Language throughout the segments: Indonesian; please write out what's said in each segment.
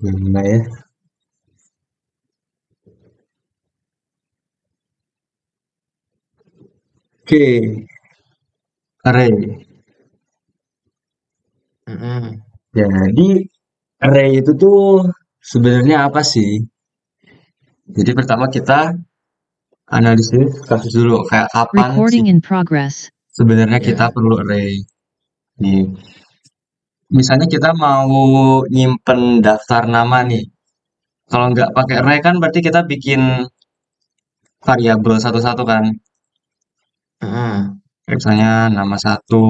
Gimana ya? Oke, array. Mm-mm. Jadi array itu tuh sebenarnya apa sih? Jadi pertama kita analisis kasus dulu, kayak kapan sih Recording in progress. sebenarnya kita Ya, perlu array. Nih, misalnya kita mau nyimpen daftar nama nih. Kalau nggak pakai array kan berarti kita bikin variabel satu-satu kan. mm-mm. Kayak misalnya nama satu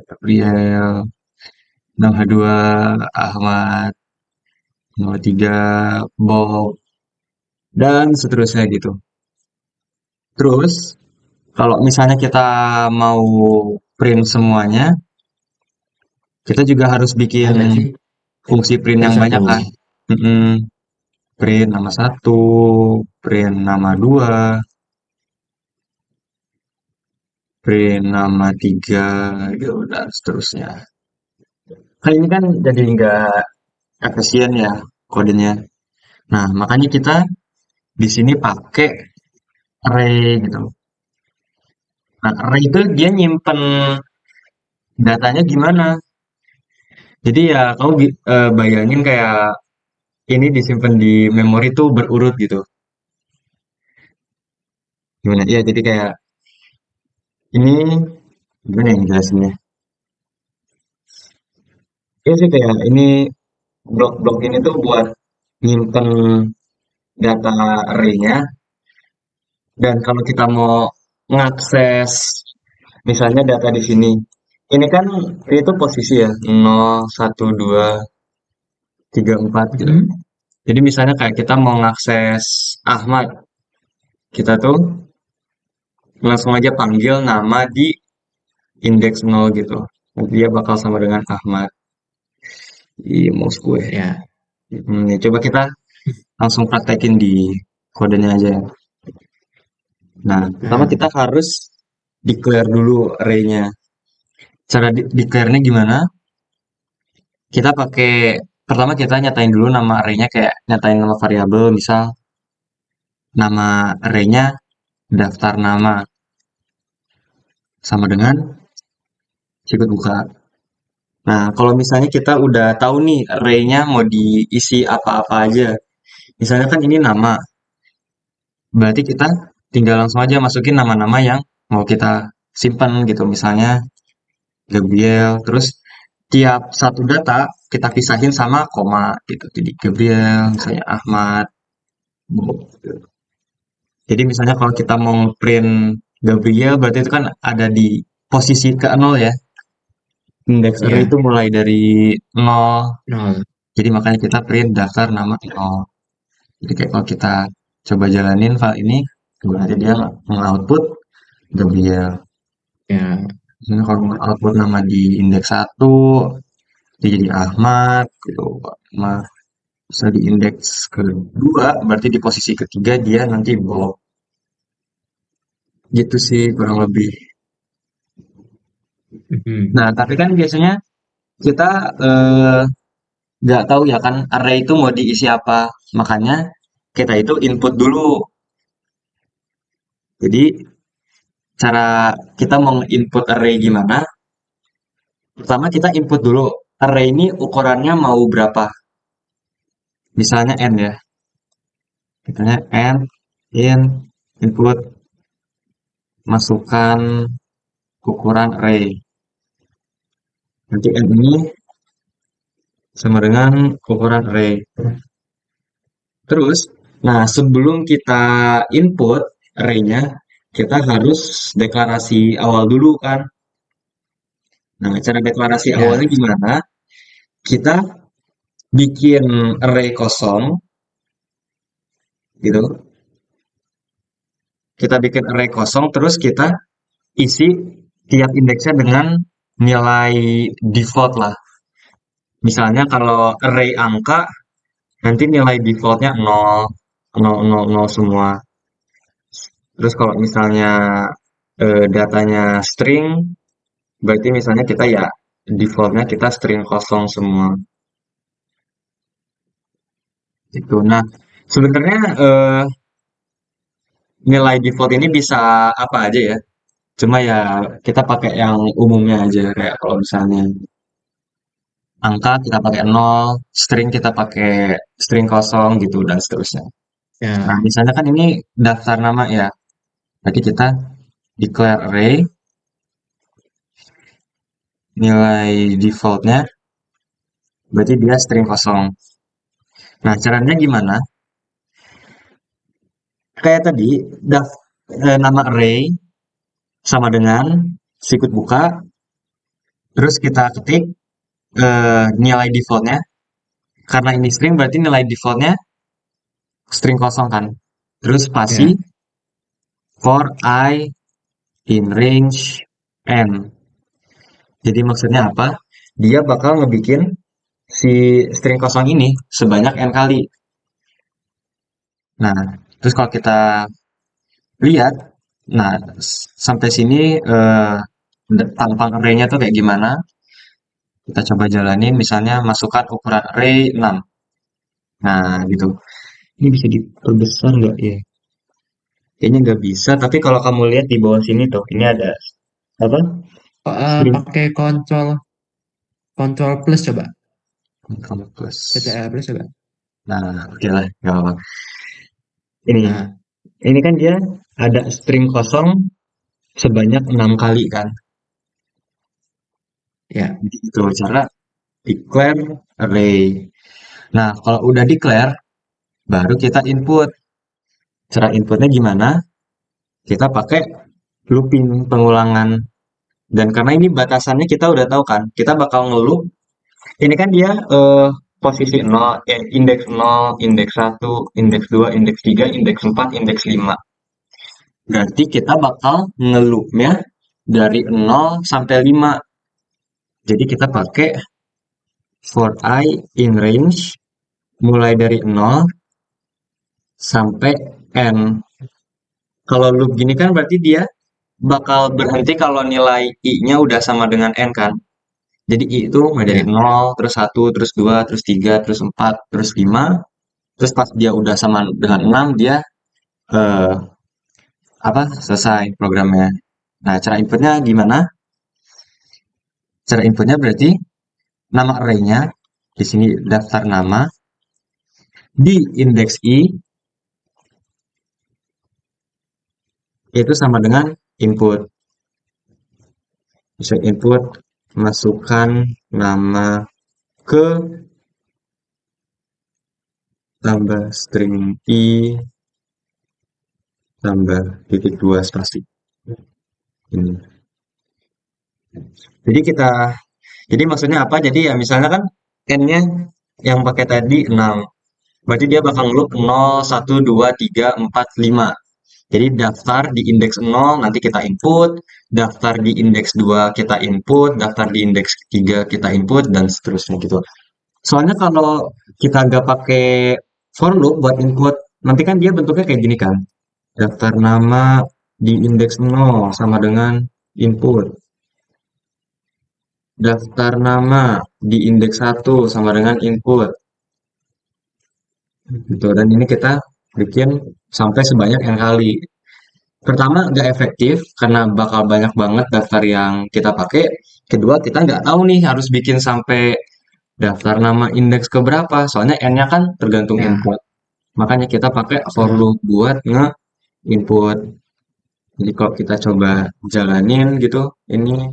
Gabriel, nama dua Ahmad, nama tiga Bob, dan seterusnya gitu. Terus kalau misalnya kita mau print semuanya, kita juga harus bikin Ada sih. fungsi print Print yang banyak satu. kan. Mm-mm. Print nama satu, print nama dua, print nama tiga, gitu, dan seterusnya. Kan ini kan jadi nggak efisien ya kodenya. Nah, makanya kita di sini pakai array gitu. Nah, array itu dia nyimpen datanya gimana? Jadi ya kamu bayangin kayak ini disimpan di memori tuh berurut gitu. Gimana? Iya, jadi kayak ini gimana yang jelasinnya? Iya sih kayak ini blok-blok ini tuh buat nyimpen data array-nya dan kalau kita mau ngakses misalnya data di sini. Ini kan itu posisi ya 0, 1, 2, 3, 4 gitu. Mm-mm. Jadi misalnya kayak kita mau ngakses Ahmad, kita tuh langsung aja panggil nama di indeks 0 gitu. Nanti dia bakal sama dengan Ahmad di mouse gue. Ya. Ya, coba kita langsung praktekin di kodenya aja ya. Nah, pertama kita Mm. harus declare dulu array-nya. Cara declare-nya gimana? Kita pakai pertama kita nyatain dulu nama array-nya kayak nyatain nama variabel, misal nama array-nya daftar nama sama dengan sikut buka. Nah, kalau misalnya kita udah tahu nih array-nya mau diisi apa-apa aja. Misalnya kan ini nama, berarti kita tinggal langsung aja masukin nama-nama yang mau kita simpan gitu. Misalnya Gabriel, terus tiap satu data kita pisahin sama koma gitu. Jadi Gabriel, misalnya Ahmad. Gitu. Jadi misalnya kalau kita mau print Gabriel, berarti itu kan ada di posisi ke nol ya. Indeks array itu Ya. mulai dari nol. Nol. Jadi makanya kita print daftar nama nol. Jadi kayak kalau kita coba jalanin file ini, berarti dia meng-output Gabriel. Ya. Misalnya kalau output nama di indeks satu, dia jadi Ahmad, gitu. Nah, bisa di indeks kedua, berarti di posisi ketiga dia nanti Bob. Gitu sih kurang lebih. Mhm. Nah, tapi kan biasanya kita eh, nggak tahu ya kan array itu mau diisi apa. Makanya kita itu input dulu. Jadi cara kita mau input array gimana? Pertama kita input dulu. Array ini ukurannya mau berapa? Misalnya n ya. Misalnya n in input masukkan ukuran array. Nanti n ini sama dengan ukuran array. Terus, nah sebelum kita input array-nya, kita harus deklarasi awal dulu kan. Nah, cara deklarasi awalnya Ya. gimana? Kita bikin array kosong, gitu. Kita bikin array kosong, terus kita isi tiap indeksnya dengan nilai default lah. Misalnya kalau array angka, nanti nilai defaultnya 0, 0, 0, 0 semua. Terus kalau misalnya datanya string, berarti misalnya kita ya defaultnya kita string kosong semua. Itu. Nah, sebenarnya nilai default ini bisa apa aja ya. Cuma ya kita pakai yang umumnya aja kayak kalau misalnya angka kita pakai nol, string kita pakai string kosong gitu dan seterusnya. Nah, Ya, misalnya kan ini daftar nama ya. Berarti kita declare array nilai defaultnya berarti dia string kosong. Nah, caranya gimana? Kayak tadi, nama array sama dengan sikut buka, terus kita ketik nilai defaultnya. Karena ini string berarti nilai defaultnya string kosong kan. Terus spasi ya. for I in range n. Jadi maksudnya apa? Dia bakal ngebikin si string kosong ini sebanyak n kali. Nah, terus kalau kita lihat, nah sampai sini tampang array-nya tuh kayak gimana? Kita coba jalanin, misalnya masukkan ukuran array 6. Nah, gitu. Ini bisa diperbesar nggak ya? Kayaknya nggak bisa, tapi kalau kamu lihat di bawah sini tuh, ini ada apa? String Pakai kontrol plus coba. kamu plus. CTRL plus coba. Nah, oke lah, nggak apa-apa. Ini, Nah, ini kan dia ada string kosong sebanyak 6 kali kan. ya, Jadi itu cara declare array. Nah, kalau udah declare, baru kita input. Cara inputnya gimana? Kita pakai looping pengulangan. Dan karena ini batasannya kita udah tahu kan, kita bakal ngeloop. Ini kan dia posisi nol, indeks nol, indeks satu, indeks 2, indeks 3, indeks 4, indeks 5. Berarti kita bakal ngeloopnya dari nol sampai 5. Jadi kita pakai for I in range mulai dari nol sampai n. Kalau loop gini kan berarti dia bakal berhenti kalau nilai i-nya udah sama dengan n kan. Jadi i itu mulai dari ya. nol, terus satu, terus 2, terus 3, terus 4, terus 5. Terus pas dia udah sama dengan 6 dia eh, apa selesai programnya. Nah, cara inputnya gimana? Cara inputnya berarti nama array-nya di sini daftar nama di indeks i itu sama dengan input. Bisa input masukkan nama ke tambah string i tambah titik dua spasi ini. Jadi jadi maksudnya apa? Jadi ya misalnya kan n-nya yang pakai tadi 6. Berarti dia bakal ngeloop 0, 1, 2, 3, 4, 5. Jadi daftar di indeks 0 nanti kita input, daftar di indeks 2 kita input, daftar di indeks 3 kita input, dan seterusnya gitu. Soalnya kalau kita nggak pakai for loop buat input, nanti kan dia bentuknya kayak gini kan. Daftar nama di indeks 0 sama dengan input. Daftar nama di indeks satu sama dengan input. Gitu. Dan ini kita bikin sampai sebanyak yang kali. Pertama, nggak efektif karena bakal banyak banget daftar yang kita pakai. Kedua, kita nggak tahu nih harus bikin sampai daftar nama indeks ke berapa. Soalnya n-nya kan tergantung Ya, input. Makanya kita pakai for nah, loop buat nge-input. Jadi kalau kita coba jalanin gitu, ini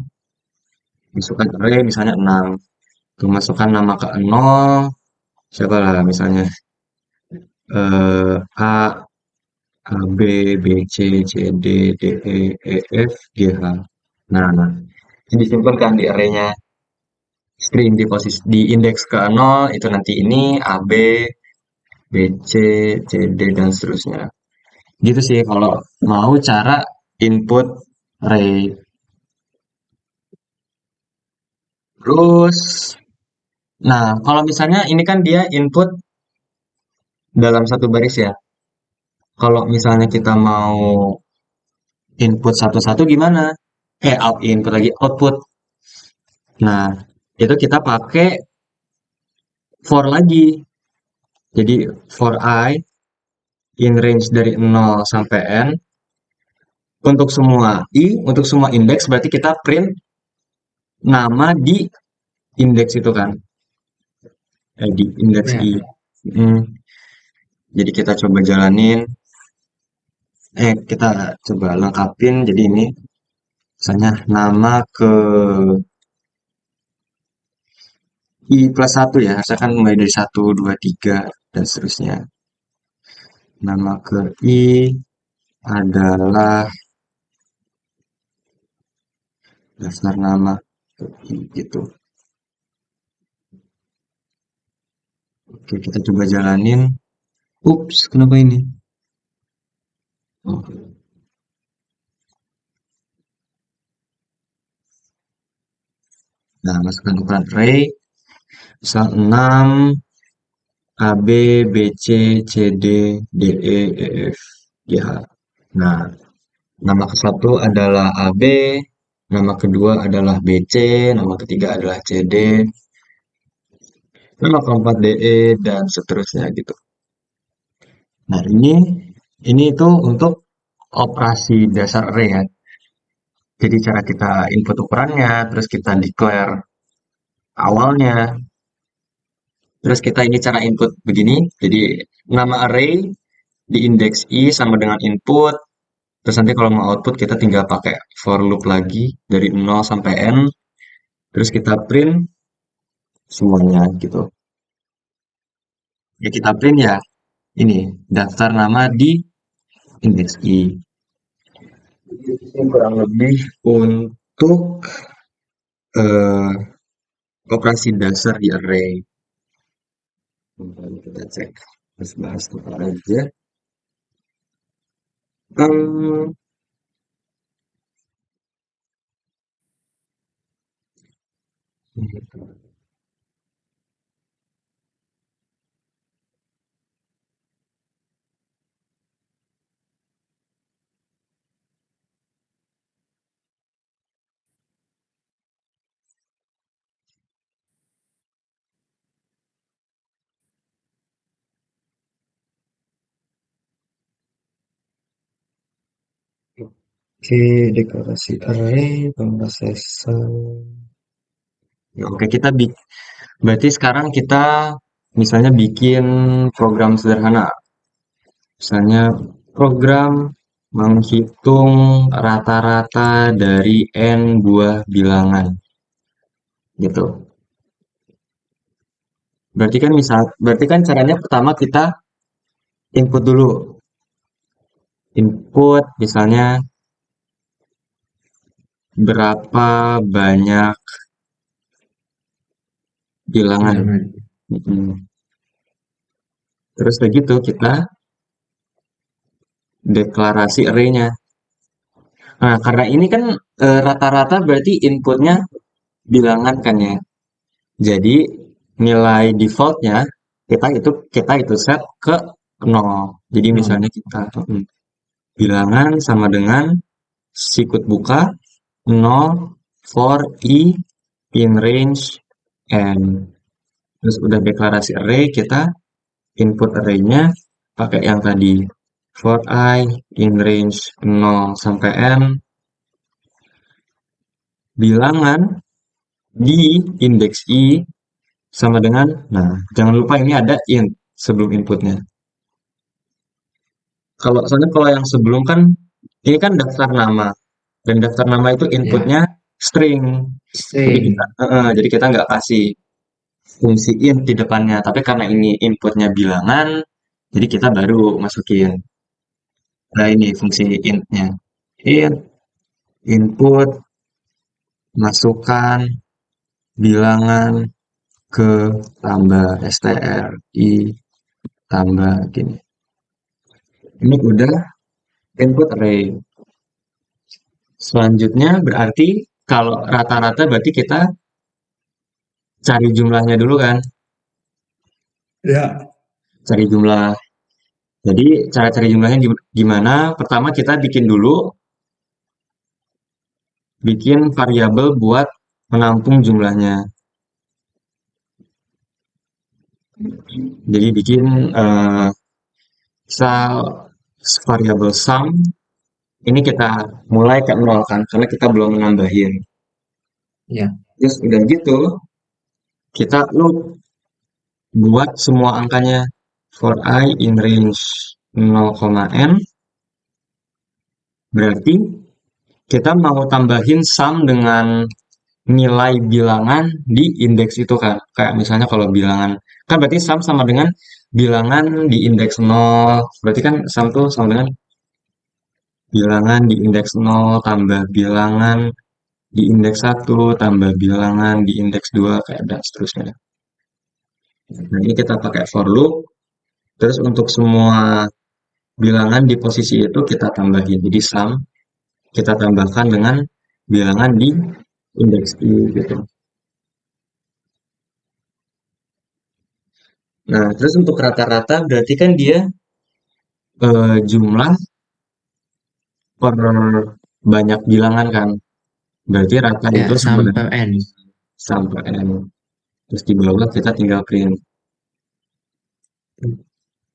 masukkan array misalnya 6. Tuh, masukkan nama ke 0, siapa lah misalnya A, A, B, B, C, C, D, D, E, E, F, G, H. Nah, ini disimpan di array-nya string di posisi di indeks ke 0 itu nanti ini A, B, B, C, C, D, dan seterusnya. Gitu sih kalau mau cara input array. Terus, nah kalau misalnya ini kan dia input dalam satu baris ya. Kalau misalnya kita mau input satu-satu gimana? Input lagi output. Nah, itu kita pakai for lagi. Jadi for I in range dari 0 sampai N, untuk semua indeks berarti kita print nama di indeks itu kan, di indeks Ya, I. Hmm, jadi kita coba jalanin, kita coba lengkapin. Jadi ini misalnya nama ke I plus satu ya, harusnya kan mulai dari satu, 2, 3, dan seterusnya. Nama ke I adalah daftar nama ke I gitu. Oke, kita coba jalanin. Ups, kenapa ini? Oh, nah, masukkan ukuran array. Misal 6, A, B, B, C, C, D, D, E, E, F, G, H. Nah, nama ke satu adalah A, B, nama kedua adalah B, C, nama ketiga adalah C, D, nama keempat D, E, dan seterusnya gitu. Nah, ini itu untuk operasi dasar array ya. Jadi cara kita input ukurannya, terus kita declare awalnya, terus kita ini cara input begini. Jadi nama array di indeks I sama dengan input. Terus nanti kalau mau output kita tinggal pakai for loop lagi dari 0 sampai N. Terus kita print semuanya gitu. Ya kita print ya ini daftar nama di indeks I. Ini kurang lebih untuk eh, operasi dasar di array. Lalu kita cek. Terus bahas apa aja. Hmm, Oke, deklarasi array, pemrosesan. Ya, oke, berarti sekarang kita misalnya bikin program sederhana. Misalnya program menghitung rata-rata dari n buah bilangan gitu. Berarti kan caranya pertama kita input dulu. Input misalnya berapa banyak bilangan. bilangan. Mm. Terus begitu kita deklarasi array-nya. Nah, karena ini kan rata-rata berarti inputnya bilangan kan ya. Jadi nilai defaultnya kita itu set ke 0. Jadi No. misalnya kita bilangan sama dengan sikut buka 0 for i in range n. Terus udah deklarasi array, kita input array-nya pakai yang tadi. For I in range 0 sampai n, bilangan di indeks I sama dengan, nah jangan lupa ini ada int sebelum inputnya. Soalnya kalau yang sebelum kan, ini kan daftar nama. Dan daftar nama itu Ya, inputnya string. string. Jadi kita nggak kasih fungsi int di depannya. Tapi karena ini inputnya bilangan, jadi kita baru masukin. Nah ini fungsi int-nya. Int, input, masukkan, bilangan, ke, tambah, str, i, tambah, gini. Ini udah input array. Selanjutnya berarti kalau rata-rata berarti kita cari jumlahnya dulu kan. Ya. Cari jumlah. Jadi cara cari jumlahnya gimana? Pertama kita bikin variabel buat menampung jumlahnya. Jadi bikin misal variabel sum ini kita mulai ke nol kan karena kita belum menambahin. Ya, Terus udah gitu kita loop buat semua angkanya for I in range 0,n berarti kita mau tambahin sum dengan nilai bilangan di indeks itu kan. Kayak misalnya kalau bilangan, kan berarti sum sama dengan bilangan di indeks nol. Berarti kan sum tuh sama dengan bilangan di indeks nol tambah bilangan di indeks satu tambah bilangan di indeks 2 kayak dan seterusnya. Nah, ini kita pakai for loop. Terus untuk semua bilangan di posisi itu kita tambahin. Jadi sum kita tambahkan dengan bilangan di indeks I gitu. Nah, terus untuk rata-rata berarti kan dia jumlah per banyak bilangan kan. Berarti rata ya itu sama dengan sampai N. sampai N. Terus di bawah kita tinggal print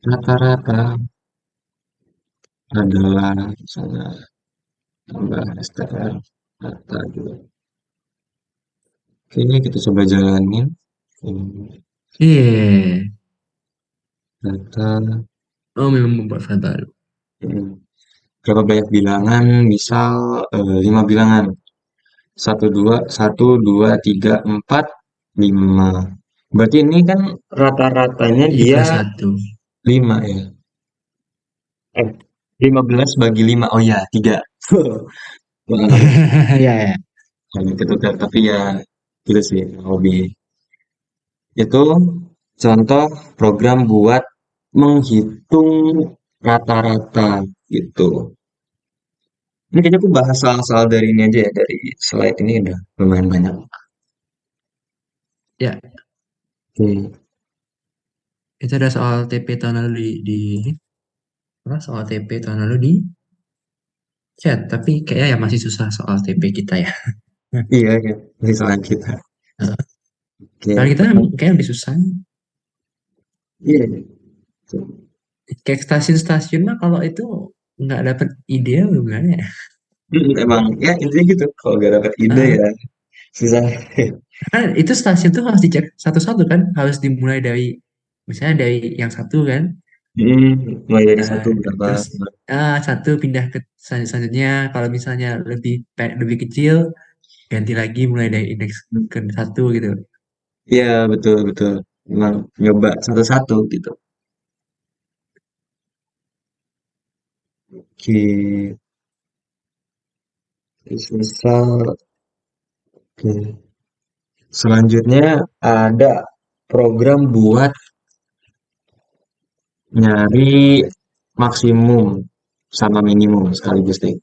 rata-rata adalah misalnya tambah str rata gitu. Oke, kita coba jalanin. Iya. Rata Oh, memang membuat file baru. hmm, berapa banyak bilangan? Misal 5 bilangan. Satu, dua, tiga, empat, lima. Berarti ini kan rata-ratanya I dia plus 1. 5 ya. Eh, 15 bagi 5. Oh ya, 3. Maaf. Ya, ya. Hanya ketukar, tapi ya gitu sih hobi. Itu contoh program buat menghitung rata-rata gitu. Ini kayaknya aku bahas soal-soal dari ini aja ya, dari slide ini udah lumayan banyak. Ya, Oke. itu ada soal TP tahun lalu di apa? Soal TP tahun lalu di chat, tapi kayaknya ya masih susah soal TP kita ya. Iya, ya. Ini soal kita. Kalau Oke. kita kayaknya lebih susah. Iya. Kayak stasiun-stasiun mah kalau itu nggak dapet ide gimana ya? Emang ya intinya gitu. Kalau gak dapet ide Ah, ya susah. kan itu stasiun tuh harus dicek satu-satu kan, harus dimulai dari misalnya dari yang satu kan. Mulai dari Nah, satu berapa? terus satu pindah ke selanjutnya. Kalau misalnya lebih kecil, ganti lagi mulai dari indeks ke satu gitu. Iya, betul, betul. Emang nyoba satu-satu gitu. Oke. Terus misal, oke. Selanjutnya ada program buat nyari maksimum sama minimum sekaligus deh.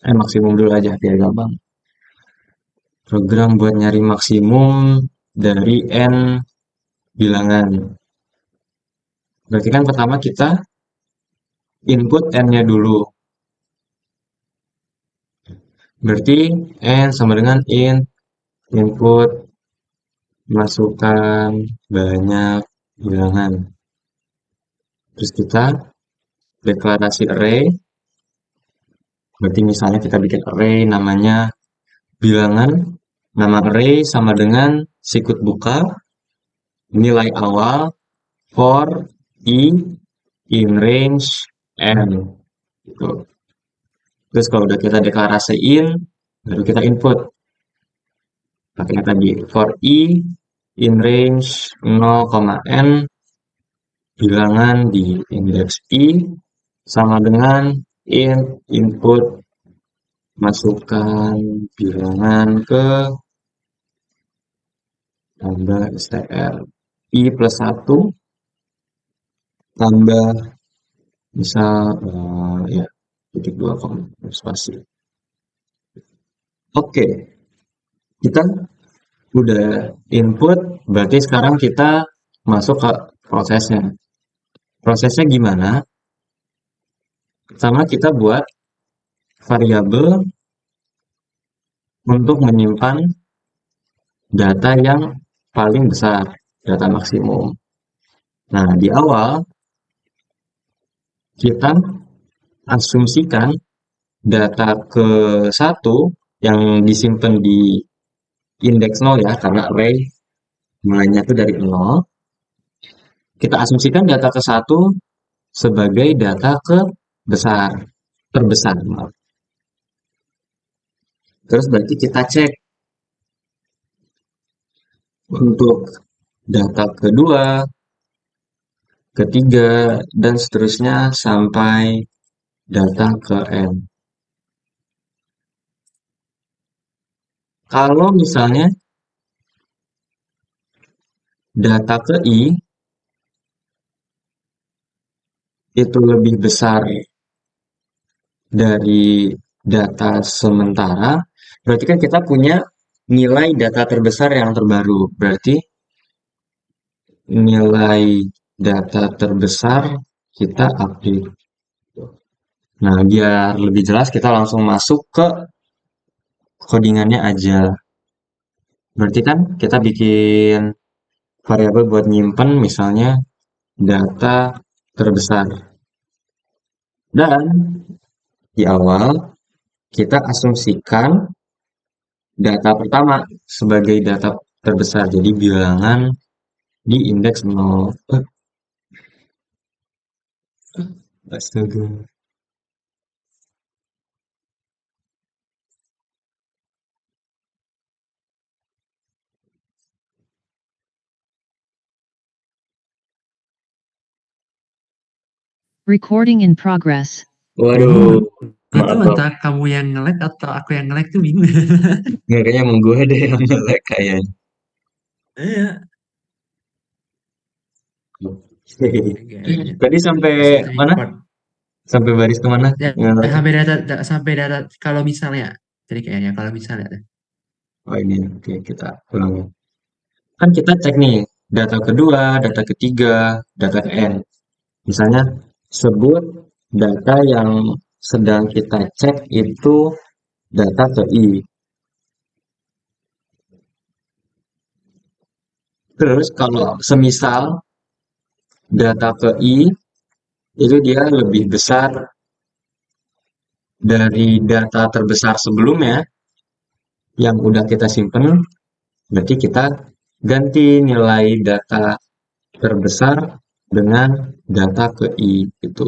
Maksimum dulu aja biar gampang. Program buat nyari maksimum dari n bilangan. Berarti kan pertama kita input n-nya dulu. Berarti n sama dengan input masukkan banyak bilangan. Terus kita deklarasi array. Berarti misalnya kita bikin array namanya bilangan. Nama array sama dengan sikut buka nilai awal for i in range n. Gitu. Terus kalau udah kita deklarasiin, baru kita input. Pakai tadi for i in range 0,n bilangan di indeks i sama dengan input masukkan bilangan ke tambah str i plus satu tambah misal ya titik dua koma spasi. Oke, kita udah input, berarti sekarang kita masuk ke prosesnya. Prosesnya gimana? Pertama kita buat variabel untuk menyimpan data yang paling besar. data maksimum. Nah, di awal kita asumsikan data ke satu yang disimpan di indeks nol ya, karena array mulainya itu dari nol. Kita asumsikan data ke satu sebagai data ke besar, terbesar. Maaf. Terus berarti kita cek untuk data kedua, ketiga, dan seterusnya sampai data ke n. Kalau misalnya data ke i itu lebih besar dari data sementara, berarti kan kita punya nilai data terbesar yang terbaru. Berarti nilai data terbesar kita update. Nah, biar lebih jelas kita langsung masuk ke codingannya aja. Berarti kan kita bikin variabel buat nyimpen misalnya data terbesar. Dan di awal kita asumsikan data pertama sebagai data terbesar. Jadi bilangan di indeks 0. Astaga. Recording in progress. Waduh, Gak maaf tahu maaf. entah kamu yang nge-lag atau aku yang nge-lag tuh bingung. Nggak, kayaknya emang gue deh yang nge-lag kayaknya. Iya, kayaknya. Tadi sampai Pas itu mana? record. Sampai baris kemana? Ya, Nge-lag-nya? sampai data kalau misalnya. Jadi kayaknya kalau misalnya. Oh ini, oke kita ulang. Kan kita cek nih, data kedua, data ketiga, data ke N. Misalnya, sebut data yang sedang kita cek itu data ke I. Terus kalau semisal data ke I itu dia lebih besar dari data terbesar sebelumnya yang udah kita simpen, berarti kita ganti nilai data terbesar dengan data ke I itu.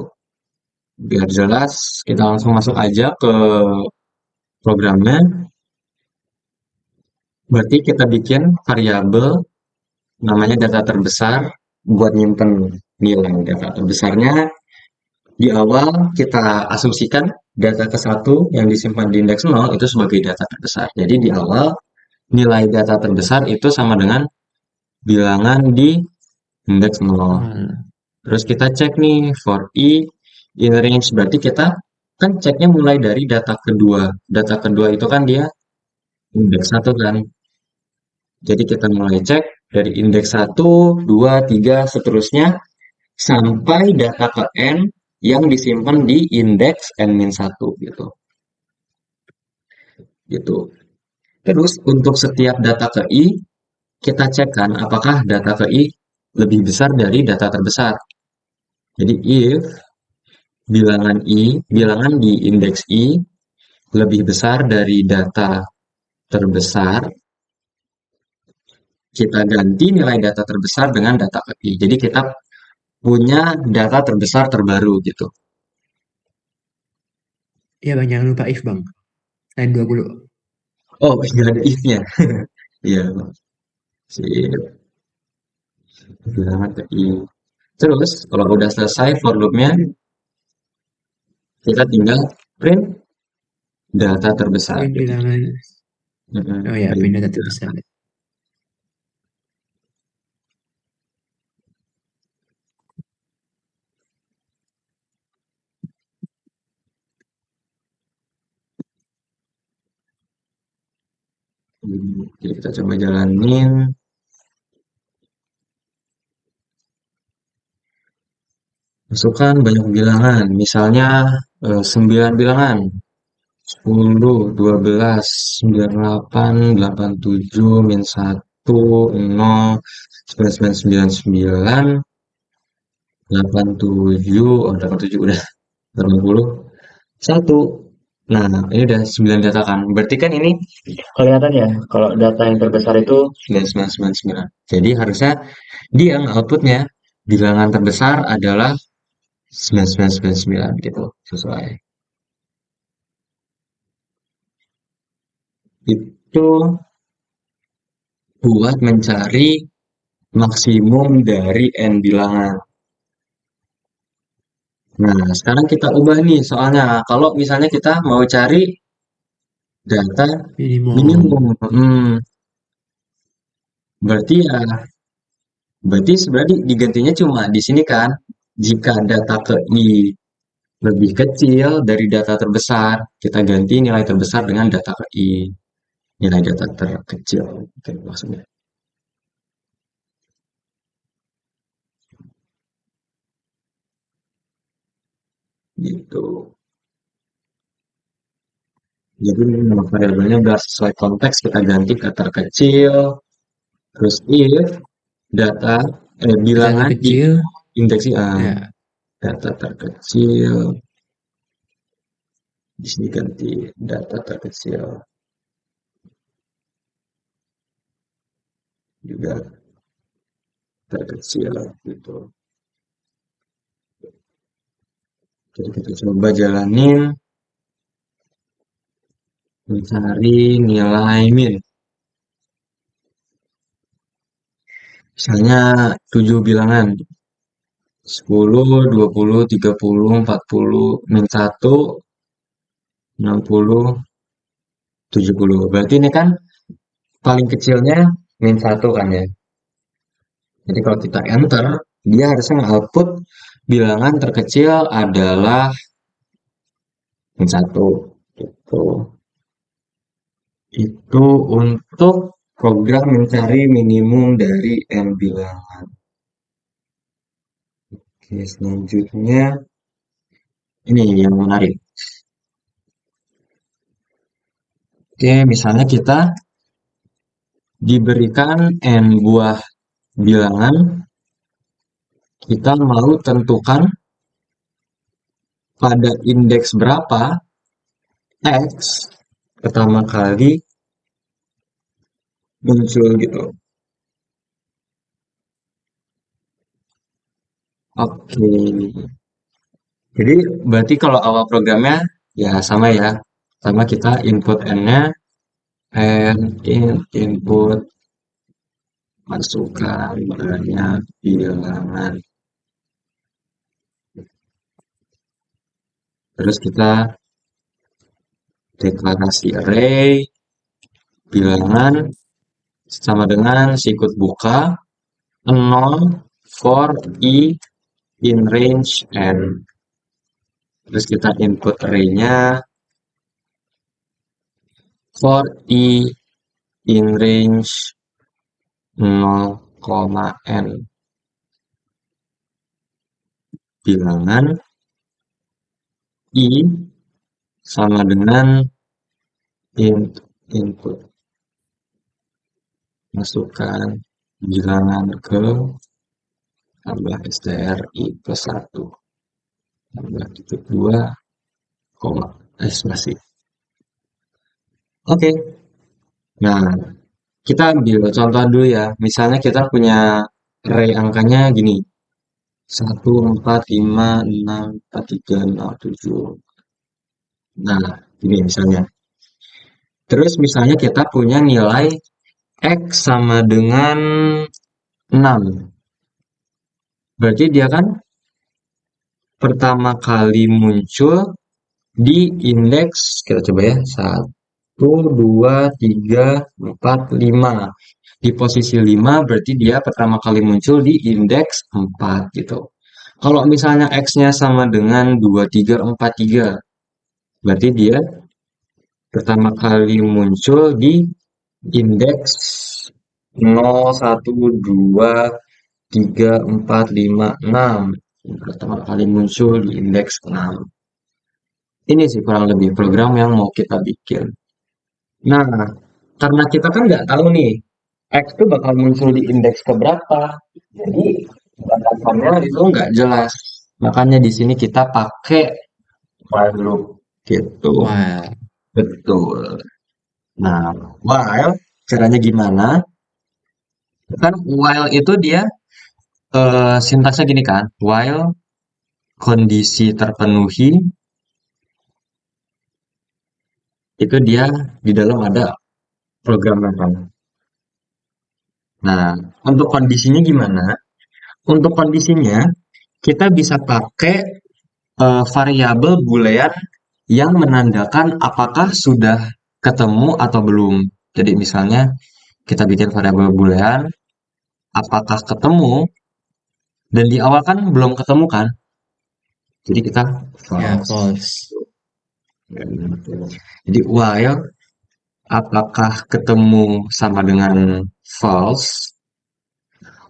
Biar jelas, kita langsung masuk aja ke programnya. Berarti kita bikin variabel namanya data terbesar buat nyimpen nilai data terbesarnya. Di awal kita asumsikan data ke satu yang disimpan di indeks 0 itu sebagai data terbesar. Jadi di awal nilai data terbesar itu sama dengan bilangan di indeks 0. Oh, Terus kita cek nih for i in range, berarti kita kan ceknya mulai dari data kedua. Data kedua itu kan dia indeks satu kan. Jadi kita mulai cek dari indeks satu, 2, 3, seterusnya sampai data ke N yang disimpan di indeks N-1 gitu. Gitu. Terus untuk setiap data ke I, kita cek kan apakah data ke I lebih besar dari data terbesar. Jadi if bilangan di indeks I lebih besar dari data terbesar, kita ganti nilai data terbesar dengan data ke I. Jadi kita punya data terbesar terbaru gitu. iya bang, jangan lupa if bang. Lain 20. Oh, nggak ada if-nya. Iya, sip. Bilangan ke I. Terus, kalau udah selesai for loop-nya, kita tinggal print data terbesar. Print Gitu. bilangan. Oh ya, Print print data data. terbesar. Oke, kita coba jalanin. Masukkan banyak bilangan. Misalnya 9 bilangan. 10, 12, 98, 87, min 1. nol 9999 87 oh 87 udah 80 1. Nah, ini udah 9 data kan. Berarti kan ini kelihatan ya kalau data yang terbesar itu 9999. Jadi harusnya dia outputnya bilangan terbesar adalah 9999 gitu sesuai. Itu buat mencari maksimum dari n bilangan. Nah, sekarang kita ubah nih soalnya. Kalau misalnya kita mau cari data minimum, minimum. berarti ya, berarti sebenarnya digantinya cuma di sini kan. Jika data ke i lebih kecil dari data terbesar, kita ganti nilai terbesar dengan data ke i, nilai data terkecil. Oke, maksudnya gitu. Jadi nama variabelnya udah sesuai konteks kita ganti ke terkecil, terus if data Data bilangan di kecil, indeks ya. data terkecil di sini ganti data terkecil juga terkecil gitu. Jadi kita coba jalanin mencari nilai min. Misalnya 7 bilangan 10, 20, 30, 40, min 1, 60, 70. Berarti ini kan paling kecilnya min 1 kan ya. Jadi kalau kita enter, dia harusnya output bilangan terkecil adalah min 1. Gitu. Itu untuk program mencari minimum dari n bilangan. Oke, selanjutnya ini yang menarik. Oke, misalnya kita diberikan n buah bilangan, kita mau tentukan pada indeks berapa X pertama kali muncul gitu. Oke, jadi berarti kalau awal programnya ya sama ya, sama kita input n-nya, input masukkan banyak bilangan. Terus kita deklarasi array bilangan sama dengan sikut buka 0 for i in range n. Terus kita input array-nya for i in range 0, n. Bilangan i sama dengan input masukkan bilangan ke tambah stri plus 1 tambah titik 2 koma spasi. Oke, nah kita ambil contoh dulu ya. Misalnya kita punya array angkanya gini. 1, 4, 5, 6, 4, 3, 0, 7. Nah, ini misalnya. Terus misalnya kita punya nilai X sama dengan 6. Berarti dia kan pertama kali muncul di indeks, kita coba ya, 1, 2, 3, 4, 5. Di posisi 5 berarti dia pertama kali muncul di indeks 4 gitu. Kalau misalnya X-nya sama dengan 2, 3, 4, 3, berarti dia pertama kali muncul di indeks 0, 1, 2, 3, 4, 5, 6. Pertama kali muncul di indeks 6. Ini sih kurang lebih program yang mau kita bikin. Nah, karena kita kan nggak tahu nih X itu bakal muncul di indeks keberapa. Jadi batasannya itu nggak jelas. Makanya di sini kita pakai while loop gitu. Wah, Betul. Nah, while caranya gimana? Kan while itu dia sintaksnya gini kan. While kondisi terpenuhi itu dia di dalam ada programnya kan. Nah, untuk kondisinya gimana? Untuk kondisinya kita bisa pakai variabel boolean yang menandakan apakah sudah ketemu atau belum. Jadi misalnya kita bikin variabel boolean apakah ketemu dan di awal kan belum ketemu kan. Jadi kita ya false. false. Jadi while apakah ketemu sama dengan false.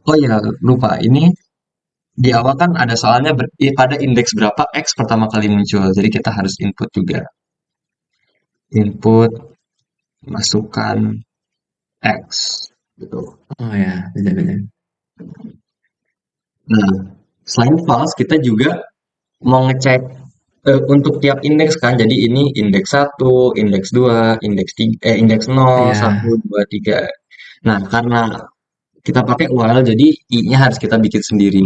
Oh ya, lupa. Ini di awal kan ada soalnya pada indeks berapa X pertama kali muncul. Jadi kita harus input juga. Input masukkan X gitu. Oh ya, benar-benar. Nah, selain false kita juga mau ngecek untuk tiap indeks kan. Jadi ini indeks satu, indeks 2, indeks 3, indeks nol, Ya, 1, 2, 3. Nah, karena kita pakai while jadi i-nya harus kita bikin sendiri.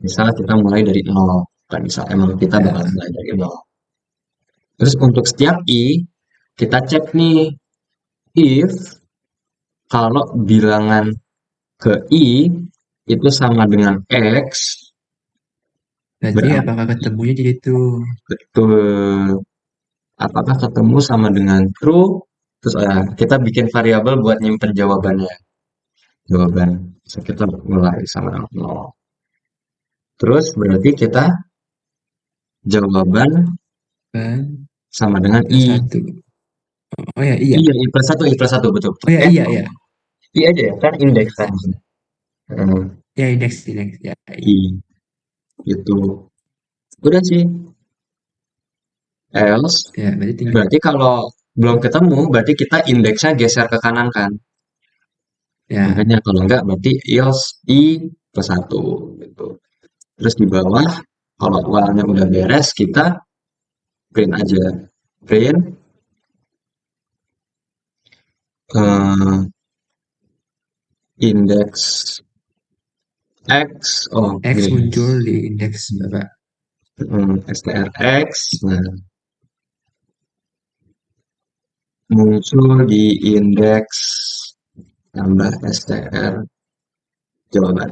Misal kita mulai dari nol. Kan misal emang kita bakal ya, mulai dari nol. Terus untuk setiap i kita cek nih if kalau bilangan ke i itu sama dengan x berarti apakah berarti ketemunya jadi itu? betul. Apakah ketemu sama dengan true? Terus kita bikin variabel buat nyimpen jawabannya. Jawaban. So, kita mulai sama dengan 0. Terus berarti kita jawaban Kan, sama dengan plus i. satu. Oh ya, iya. Iya, i plus 1, betul, betul. Oh ya, iya, iya. I aja ya, kan indeks kan. Hmm, Ya, indeks. Ya, i, iya. itu. Udah sih. Else, Ya, berarti tinggal. berarti kalau belum ketemu, berarti kita indeksnya geser ke kanan kan. Ya, Makanya kalau enggak, berarti else i plus 1. Gitu. Terus di bawah, kalau uangnya udah beres, kita print aja. Print eh, indeks X. Oh, X gini. muncul di indeks berapa? strx. Nah, muncul di indeks tambah str jawaban.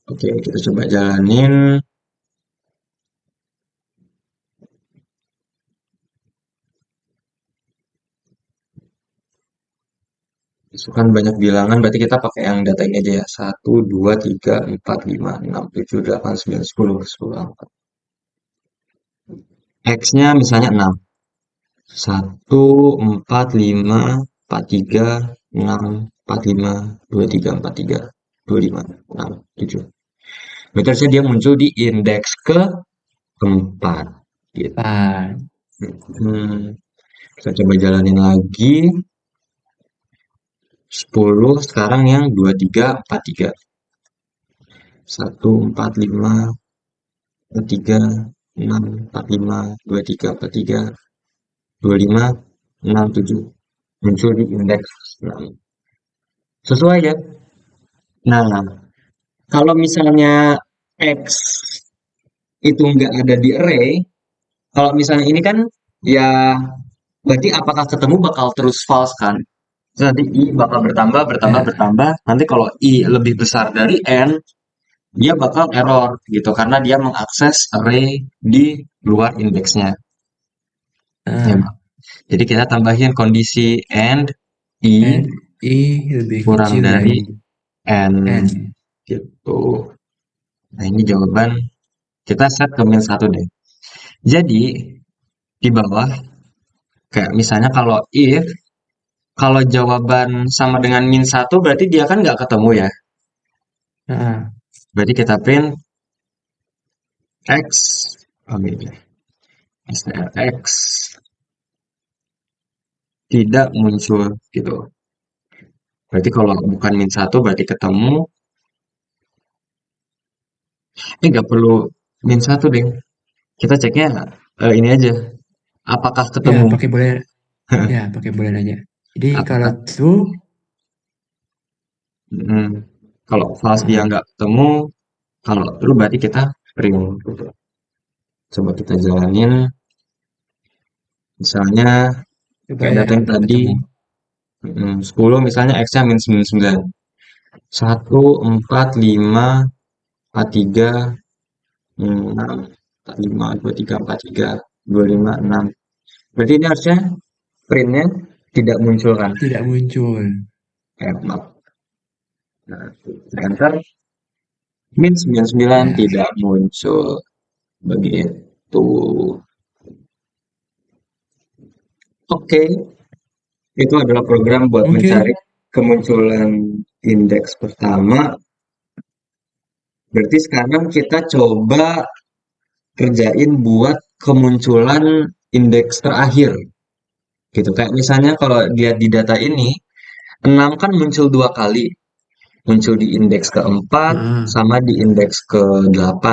Oke, kita coba jalanin. 'Itu kan banyak bilangan, berarti kita pakai yang data ini aja ya. 1, 2, 3, 4, 5, 6, 7, 8, 9, 10, 10 X-nya misalnya 6. 1, 4, 5, 4, 3, 6, 4, 5, 2, 3, 4, 3, 2, 5, 6, 7. Berarti harusnya dia muncul di indeks keempat. Gitu. Empat. Hmm, kita coba jalanin lagi. 10 sekarang yang 23, 43. 1, 4, 5, 43, 6, 45, 23, 43, 25, 6, 7. Muncul di indeks 6. Sesuai ya. Nah, kalau misalnya X itu nggak ada di array, kalau misalnya ini kan ya berarti apakah ketemu bakal terus false kan? Terus nanti I bakal bertambah, bertambah, Ya. bertambah. Nanti kalau I lebih besar dari N, dia bakal error gitu karena dia mengakses array di luar indeksnya. Ya, Ah, jadi kita tambahin kondisi and I and I lebih kurang kecil dari dari N N. gitu. Nah, ini jawaban kita set ke min 1 deh. Jadi di bawah kayak misalnya kalau if kalau jawaban sama dengan min 1 berarti dia kan nggak ketemu ya. Ah, Berarti kita print X, oh gini, strx tidak muncul gitu. Berarti kalau bukan min satu berarti ketemu. Nggak perlu min satu deh. Kita ceknya ini aja. Apakah Ya, ketemu? pakai boleh. Ya, pakai boleh aja. Jadi kalau Apakah? true, mm, Kalau false dia uh, nggak ketemu, kalau true berarti kita print. Gitu. Coba kita jalanin. Misalnya coba kayak ya data yang tadi, ketemu. 10 misalnya x-nya min 99. 1, 4, 5, 4, 3, 6, 4, 5, 2, 3, 4, 3, 2, 5, 6. Berarti ini harusnya printnya tidak muncul kan? Tidak muncul. Maaf. Nah, enter, min 99 Ya, tidak muncul. Begitu. Oke, itu adalah program buat mencari oke. kemunculan indeks pertama. Berarti sekarang kita coba kerjain buat kemunculan indeks terakhir. Gitu. Kayak misalnya kalau lihat di data ini, 6 kan muncul dua kali. Muncul di indeks keempat Heeh. sama di indeks ke-8.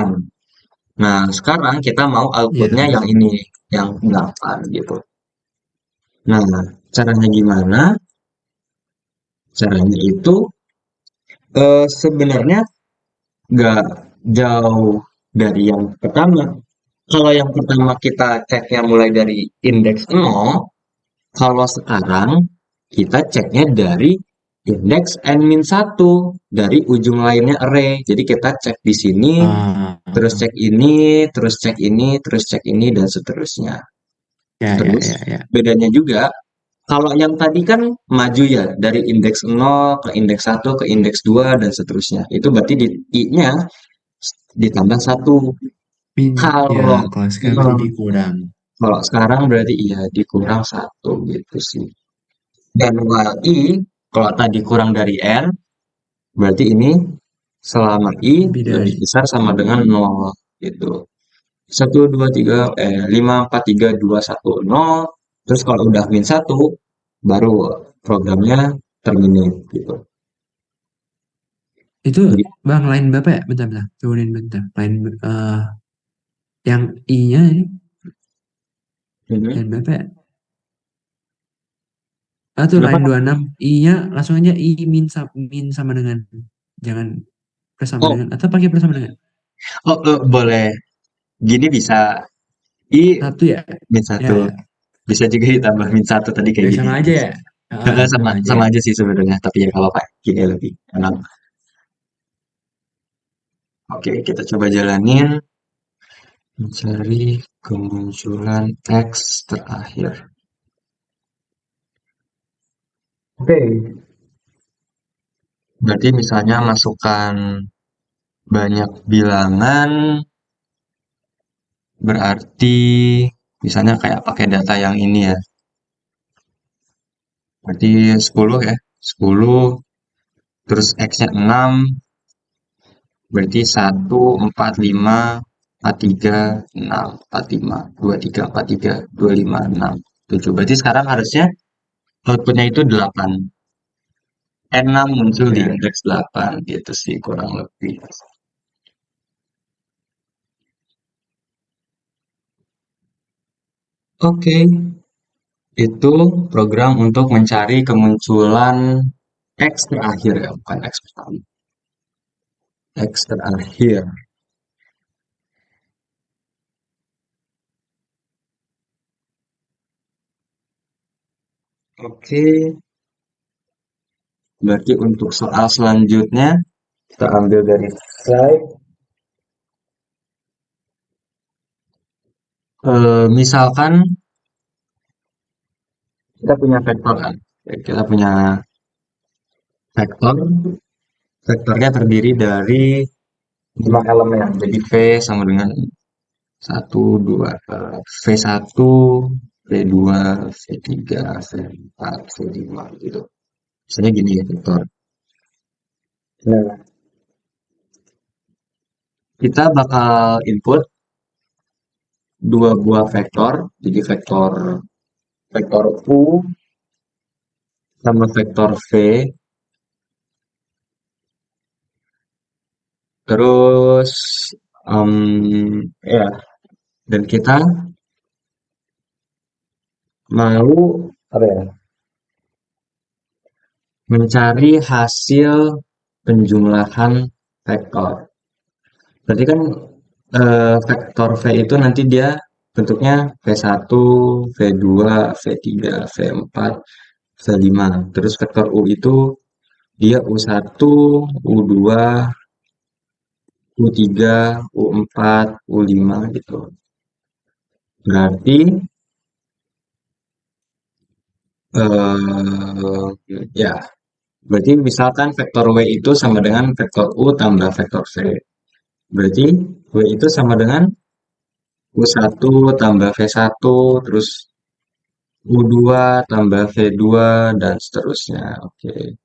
Nah, sekarang kita mau outputnya Ya, yang ini, yang 8 gitu. Nah, caranya gimana? Caranya itu sebenarnya nggak jauh dari yang pertama. Kalau yang pertama kita ceknya mulai dari indeks 0, kalau sekarang kita ceknya dari indeks n min satu dari ujung lainnya array. Jadi kita cek di sini, terus ah, cek ini, terus cek ini, terus cek ini, dan seterusnya. ya, ya, Terus ya, ya. bedanya juga, kalau yang tadi kan maju ya, dari indeks 0 ke indeks 1 ke indeks 2 dan seterusnya. Itu berarti di i-nya ditambah satu. Min, ya, Kalau kalau sekarang berarti hmm, dikurang. kalau sekarang berarti iya dikurang satu gitu sih. Dan i kalau tadi kurang dari n, berarti ini selama i Lebih lebih dari. besar sama dengan nol gitu. Satu 2 3 5 4 3 2 1 0. Terus kalau udah min satu baru programnya terminate gitu. Itu, Jadi, Bang, lain Bapak ya? Bentar, bentar. Turunin bentar. Yang I-nya ini, lain mhm. Bapak ya? Ah, tuh Kenapa? lain 26. I-nya langsung aja I min sama dengan. Jangan plus sama Oh, dengan. Atau pakai plus sama dengan. boleh. Gini bisa i Satu ya? min Ya, satu. ya. Bisa juga ditambah min satu tadi kayak Ya, gini. sama aja ya. Ah, Sama sama aja sama ya. aja sih sebenarnya, tapi ya kalau apa gini lebih enak. Oke, kita coba jalanin mencari kemunculan X terakhir. Oke, berarti misalnya masukkan banyak bilangan, berarti misalnya kayak pakai data yang ini ya. Berarti 10 ya. 10 terus X-nya 6, berarti 1 4 5 4 3 6 4 5 2 3 4 3 2 5 6 7. Berarti sekarang harusnya outputnya itu 8. N6 muncul di Ya. indeks 8 gitu sih kurang lebih. Oke, itu program untuk mencari kemunculan X terakhir ya, bukan X pertama. X terakhir. Oke, berarti untuk soal selanjutnya kita ambil dari slide. Misalkan kita punya vektor kan. Kita punya vektor, vektornya terdiri dari 5 elemen. Jadi V sama dengan satu 2 V1, V2, V3, V4, V5 gitu. Misalnya gini ya vektor. Nah, kita bakal input dua buah vektor, jadi vektor vektor U sama vektor V. Terus ya, dan kita mau apa ya? Mencari hasil penjumlahan vektor. Berarti kan vektor V itu nanti dia bentuknya V1, V2, V3, V4, V5. Terus vektor U itu dia U1, U2, U3, U4, U5 gitu. Berarti ya, berarti misalkan vektor W itu sama dengan vektor U tambah vektor V. Berarti W itu sama dengan U1 tambah V1, terus U2 tambah V2, dan seterusnya. Oke.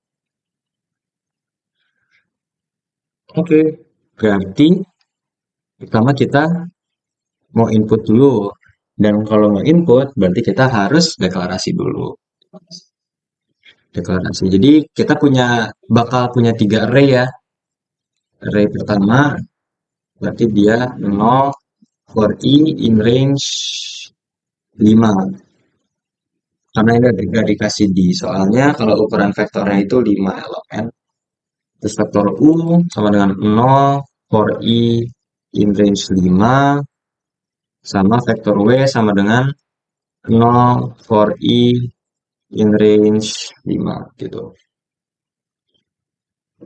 Oke. Berarti pertama kita mau input dulu. Dan kalau mau input, berarti kita harus deklarasi dulu. Deklarasi. Jadi kita bakal punya tiga array ya. Array pertama berarti dia 0 for i in range 5. Karena ini udah dikasih di soalnya kalau ukuran vektornya itu 5 elemen. Terus vektor u sama dengan 0 for i in range 5 sama vektor w sama dengan 0 for i in range 5 gitu.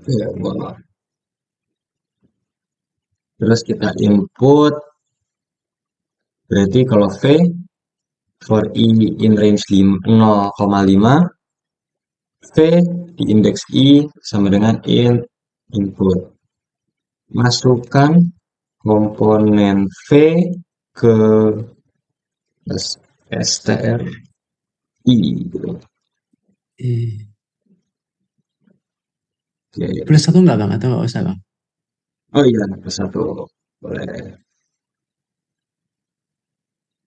Ya, terus kita input berarti kalau v for i in range 0,5, v di indeks i sama dengan input. Masukkan komponen v ke stri gitu. Eh, Oke. plus satu nggak bang? Atau nggak usah bang? Oh iya, plus satu boleh.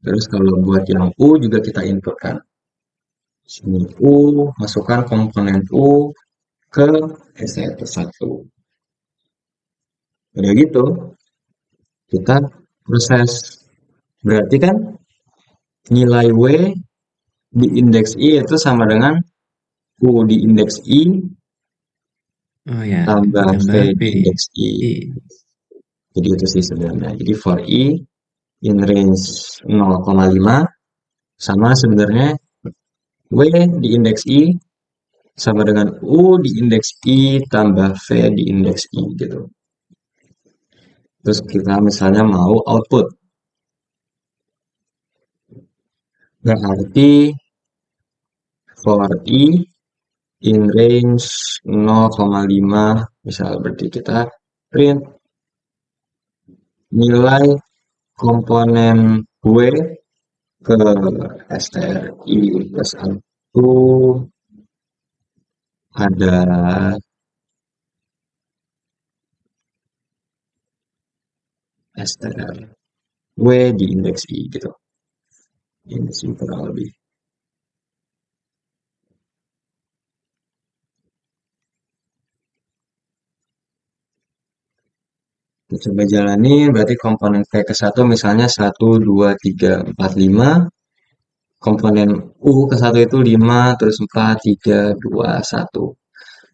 Terus kalau buat yang u juga kita input kan. Sini u, masukkan komponen u ke str1. Udah gitu, kita proses. Berarti kan nilai w di indeks i itu sama dengan u di indeks i Oh ya, tambah v ditambah di V. indeks i. I. Jadi itu sih sebenarnya. Jadi for i in range 0,5 sama sebenarnya w di indeks i sama dengan u di indeks i tambah v di indeks i gitu. Terus kita misalnya mau output. Berarti for i in range 0,5 misal berarti kita print nilai komponen W ke stri plus 1 ada str W di indeks i gitu. Ini sih kurang lebih. Kita coba jalani berarti komponen V ke satu misalnya 1, 2, 3, 4, 5. Komponen U ke satu itu 5, terus 4, 3, 2, 1.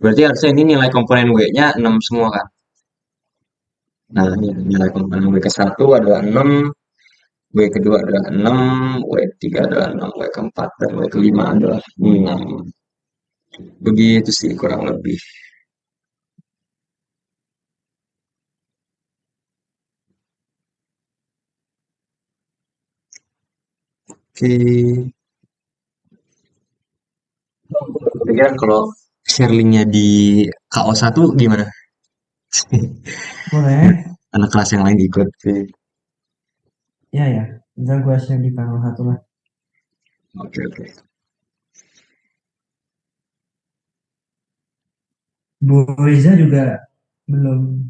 Berarti harusnya ini nilai komponen W-nya 6 semua kan? Nah, ini nilai komponen W ke satu adalah 6, W kedua adalah 6, W ketiga adalah 6, W keempat dan W kelima adalah 6. Begitu sih kurang lebih. Oke. Kemudian kalau share linknya di KO1 gimana? Boleh. Anak kelas yang lain ikut sih. Ya ya. Ntar gue share di kanal satu lah. Oke, oke. Bu Riza juga belum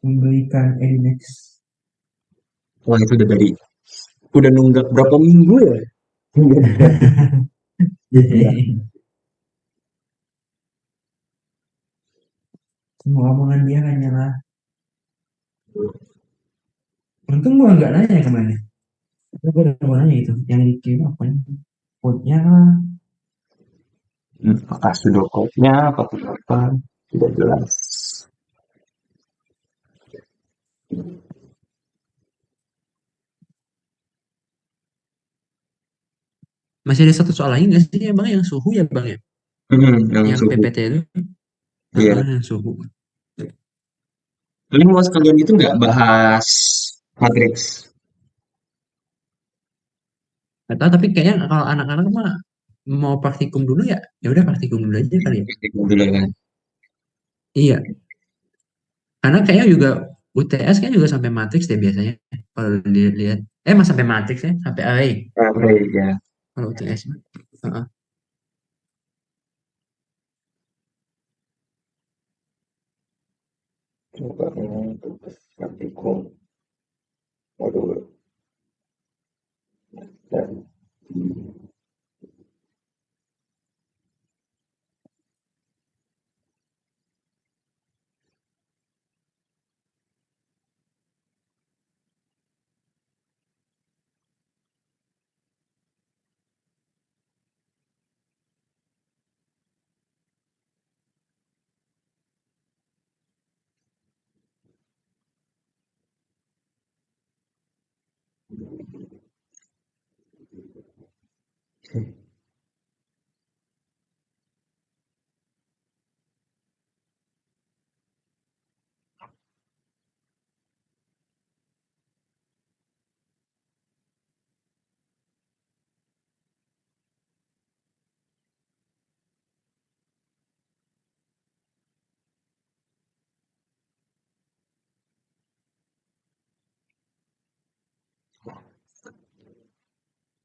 memberikan Edinex. Wah, itu udah nunggak berapa minggu ya? Iya. Semua omongan dia hanyalah Untung gua nggak nanya kemana. Tapi gua udah mau nanya itu. Yang dikirim apa? Code-nya Apakah pseudocode-nya, apakah apa, tidak jelas. masih ada satu soal lagi nggak sih ya bang yang suhu ya bang ya? Yang Yang suhu. PPT itu, Iya. yang suhu. Paling mau sekalian itu nggak bahas matriks. Nggak tahu tapi kayaknya kalau anak-anak mah mau praktikum dulu ya, ya udah praktikum dulu aja kali ya. Dulu kan. Iya, karena kayaknya juga UTS kan juga sampai matriks deh biasanya. Kalau dilihat, mas sampai matriks ya, sampai AI. Oke, ya. Kalau UTS mah. Heeh. Coba untuk praktikum. Waduh. Dan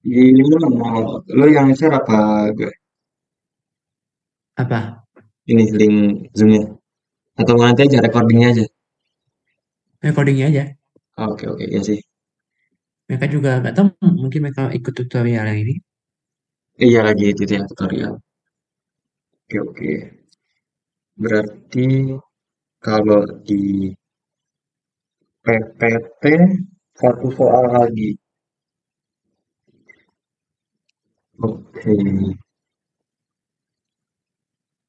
ini lo yang share apa gue? Apa? Ini link Zoom-nya. Atau nanti aja recordingnya aja. Codingnya aja. Oke, oke, ya sih. Mereka juga nggak tahu, mungkin mereka ikut tutorial yang ini. Iya lagi itu ya tutorial. Oke, oke. Berarti kalau di PPT satu soal lagi. Oke.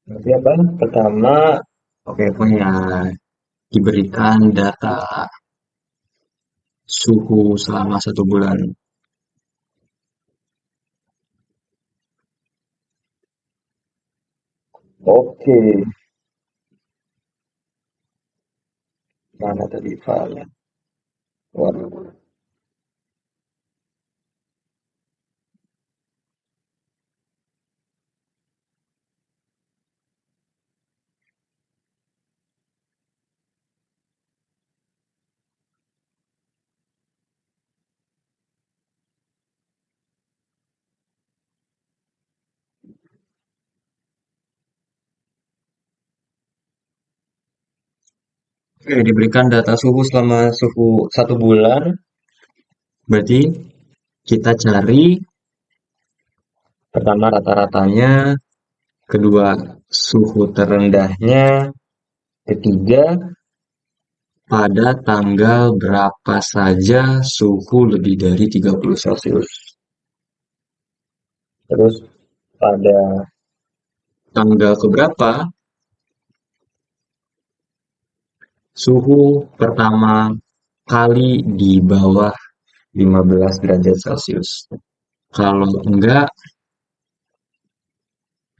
Berarti apa? Pertama, oke punya diberikan data suhu selama 1 bulan. Oke, mana tadi filenya? Waduh. Oke, diberikan data suhu selama suhu 1 bulan. Berarti kita cari pertama rata-ratanya, kedua suhu terendahnya, ketiga pada tanggal berapa saja suhu lebih dari 30 Celcius. Terus pada tanggal keberapa suhu pertama kali di bawah 15 derajat Celcius. Kalau enggak,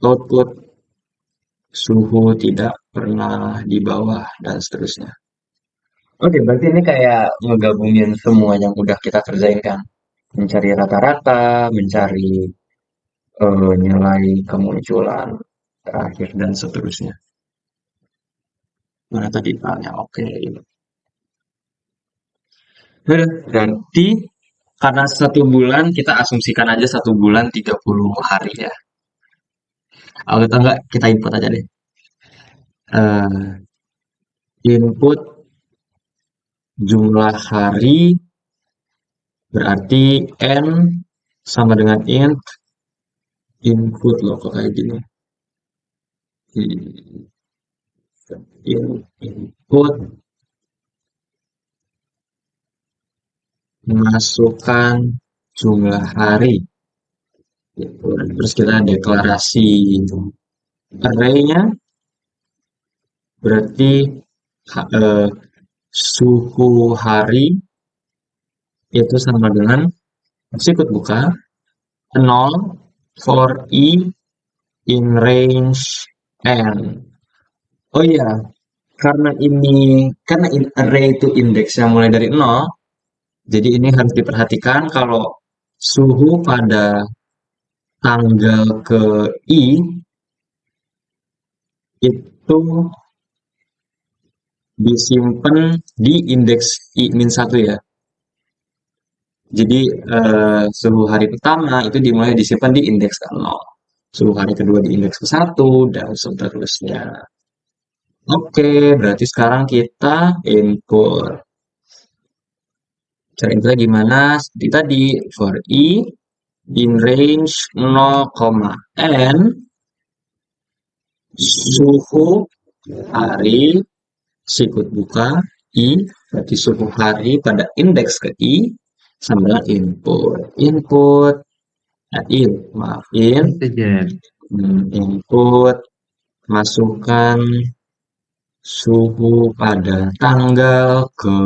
output suhu tidak pernah di bawah dan seterusnya. Oke, berarti ini kayak ngegabungin semua yang udah kita kerjain kan. Mencari rata-rata, mencari nilai kemunculan terakhir dan seterusnya. Mana tadi filenya? Oke. Berarti karena 1 bulan kita asumsikan aja 1 bulan 30 hari ya. Atau enggak kita input aja deh. Input jumlah hari berarti n sama dengan int input loh kok kayak gini. Input masukkan jumlah hari gitu. Terus kita deklarasi array-nya berarti ha- eh, suhu hari itu sama dengan sikut buka 0 for i in range n. Oh iya, karena array itu indeksnya mulai dari 0, jadi ini harus diperhatikan kalau suhu pada tanggal ke i itu disimpan di indeks i-1 ya. Jadi suhu hari pertama itu dimulai disimpan di indeks ke 0. Suhu hari kedua di indeks ke 1 dan seterusnya. Oke, berarti sekarang kita input. Cara inputnya gimana? Seperti tadi, for i in range 0, n suhu hari sikut buka i berarti suhu hari pada indeks ke i sama dengan input maaf Integer. input masukkan suhu pada tanggal ke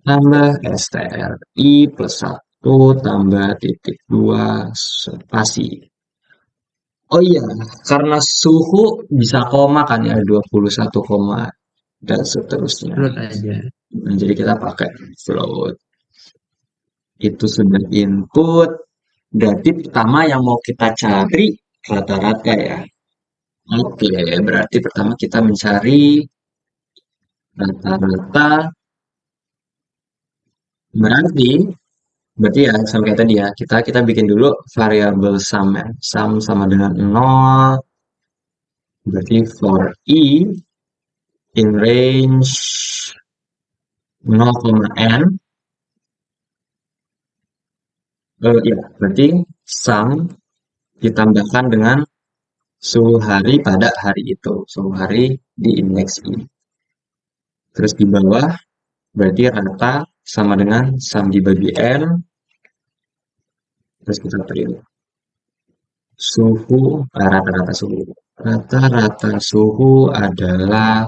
tambah stri plus 1 tambah titik 2 spasi. Oh iya, karena suhu bisa koma kan ya, 21 koma dan seterusnya. Float aja. Nah, jadi kita pakai float. Itu sudah input. Berarti pertama yang mau kita cari rata-rata ya. Oke, berarti pertama kita mencari rata-rata. Berarti, berarti ya sama kayak tadi ya. Kita bikin dulu variabel sum ya. Sum sama dengan 0. Berarti for i in range 0, n. Ya, berarti sum ditambahkan dengan suhu hari pada hari itu. Suhu hari di indeks i. Terus di bawah berarti rata sama dengan sum dibagi n. Terus kita print suhu, rata-rata suhu. Rata-rata suhu adalah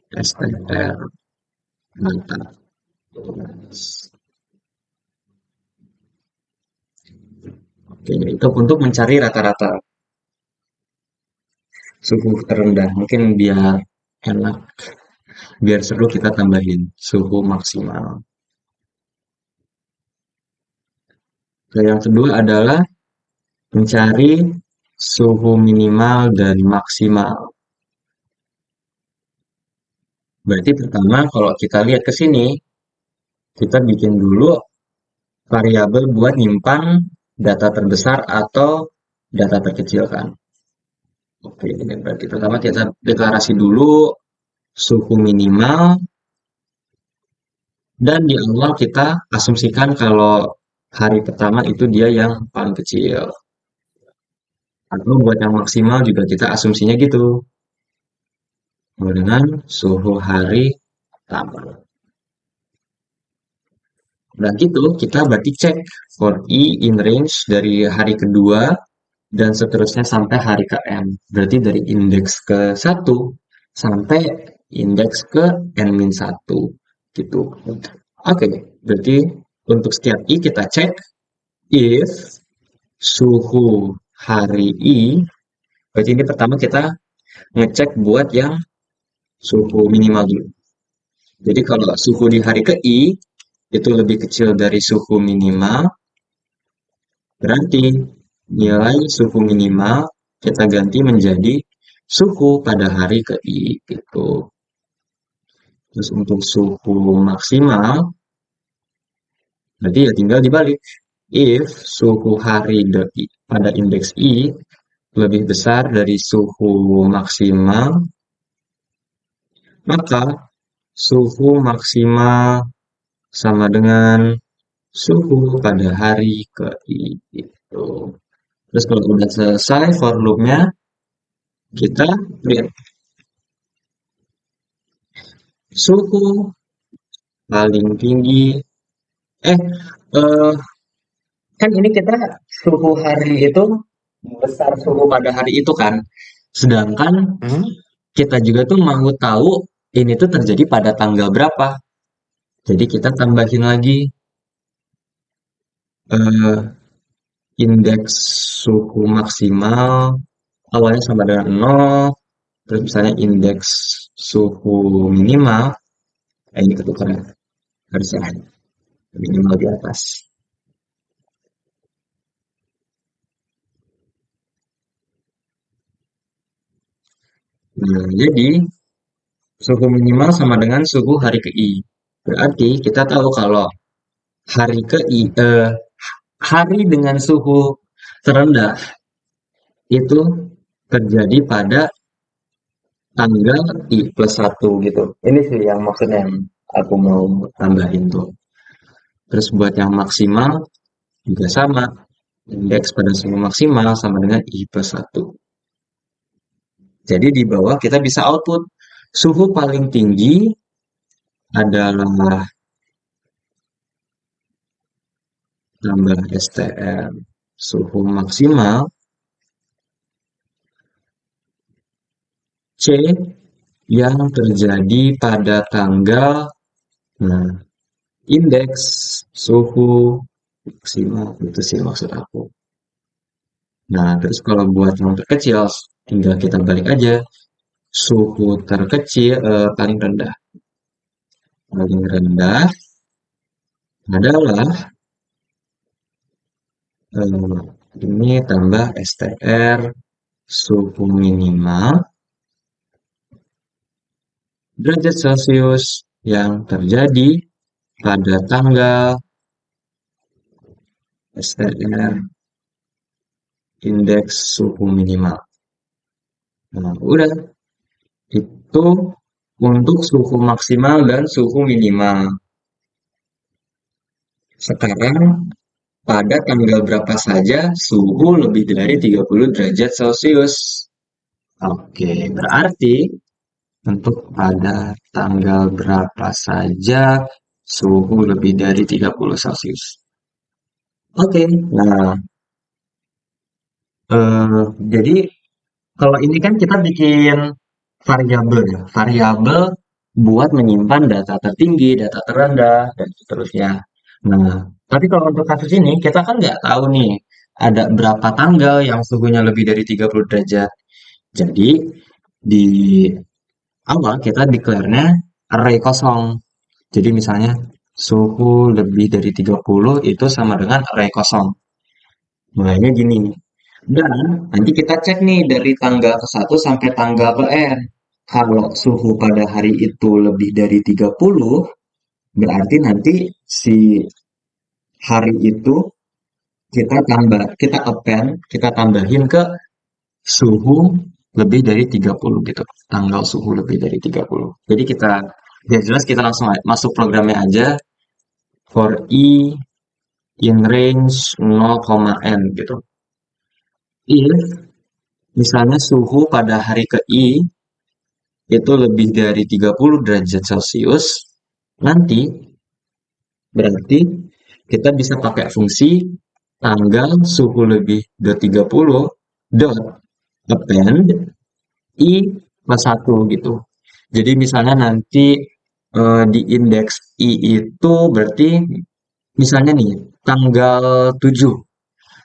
STR rata. Oke, itu untuk mencari rata-rata suhu terendah. Mungkin biar enak, biar seru kita tambahin suhu maksimal. Nah, yang kedua adalah mencari suhu minimal dan maksimal. Berarti pertama kalau kita lihat ke sini, kita bikin dulu variabel buat nyimpan data terbesar atau data terkecil kan. Oke, ini berarti pertama kita deklarasi dulu suhu minimal dan di awal kita asumsikan kalau hari pertama itu dia yang paling kecil. Atau buat yang maksimal juga kita asumsinya gitu. Dengan suhu hari pertama. Dan gitu kita berarti cek for i in range dari hari kedua dan seterusnya sampai hari ke n. Berarti dari indeks ke 1 sampai indeks ke n-1 gitu. Oke, berarti untuk setiap i kita cek if suhu hari i. Berarti ini pertama kita ngecek buat yang suhu minimal dulu. Jadi kalau suhu di hari ke i itu lebih kecil dari suhu minimal, berarti nilai suhu minimal kita ganti menjadi suhu pada hari ke i gitu. Terus untuk suhu maksimal, berarti ya tinggal dibalik. If suhu hari pada indeks i lebih besar dari suhu maksimal, maka suhu maksimal sama dengan suhu pada hari ke i gitu. Terus kalau udah selesai for loop-nya, kita print suhu paling tinggi Eh, eh, kan ini kita suhu hari itu besar suhu pada hari itu kan. Sedangkan Hmm? kita juga tuh mau tahu ini tuh terjadi pada tanggal berapa. Jadi kita tambahin lagi eh, indeks suhu maksimal awalnya sama dengan nol, terus misalnya indeks suhu minimal, ini ketukeran harusnya minimal di atas. Nah, jadi suhu minimal sama dengan suhu hari ke I. Berarti kita tahu kalau hari ke I, hari dengan suhu terendah itu terjadi pada tanggal I plus satu gitu. Ini sih yang maksudnya yang aku mau tambahin tuh. Terus buat yang maksimal juga sama. Indeks pada suhu maksimal sama dengan I plus satu. Jadi di bawah kita bisa output suhu paling tinggi adalah tambah STM suhu maksimal C yang terjadi pada tanggal, nah, indeks suhu maksimal itu sih maksud aku. Nah, terus kalau buat yang terkecil, tinggal kita balik aja. Suhu terkecil, paling rendah. Paling rendah adalah eh, ini tambah STR suhu minimal derajat Celcius yang terjadi pada tanggal STR indeks suhu minimal. Nah, udah itu untuk suhu maksimal dan suhu minimal. Sekarang pada tanggal berapa saja suhu lebih dari 30 derajat Celcius? Oke, berarti untuk pada tanggal berapa saja suhu lebih dari 30 Celcius. Oke, nah, jadi kalau ini kan kita bikin variabel ya, variabel buat menyimpan data tertinggi, data terendah, dan seterusnya. Nah, tapi kalau untuk kasus ini kita kan nggak tahu nih ada berapa tanggal yang suhunya lebih dari 30 derajat. Jadi di awal kita declare-nya array kosong. Jadi misalnya suhu lebih dari 30 itu sama dengan array kosong. Mulainya gini. Dan nanti kita cek nih dari tanggal ke satu sampai tanggal ke N. Kalau suhu pada hari itu lebih dari 30, berarti nanti si hari itu kita append, kita tambahin ke suhu lebih dari 30 gitu. Tanggal suhu lebih dari 30. Jadi kita, biar jelas kita langsung masuk programnya aja. For I in range 0,N gitu. If misalnya suhu pada hari ke I itu lebih dari 30 derajat Celcius, nanti berarti kita bisa pakai fungsi tanggal suhu lebih dari 30 dot append I plus 1 gitu. Jadi misalnya nanti di indeks I itu berarti misalnya nih tanggal 7.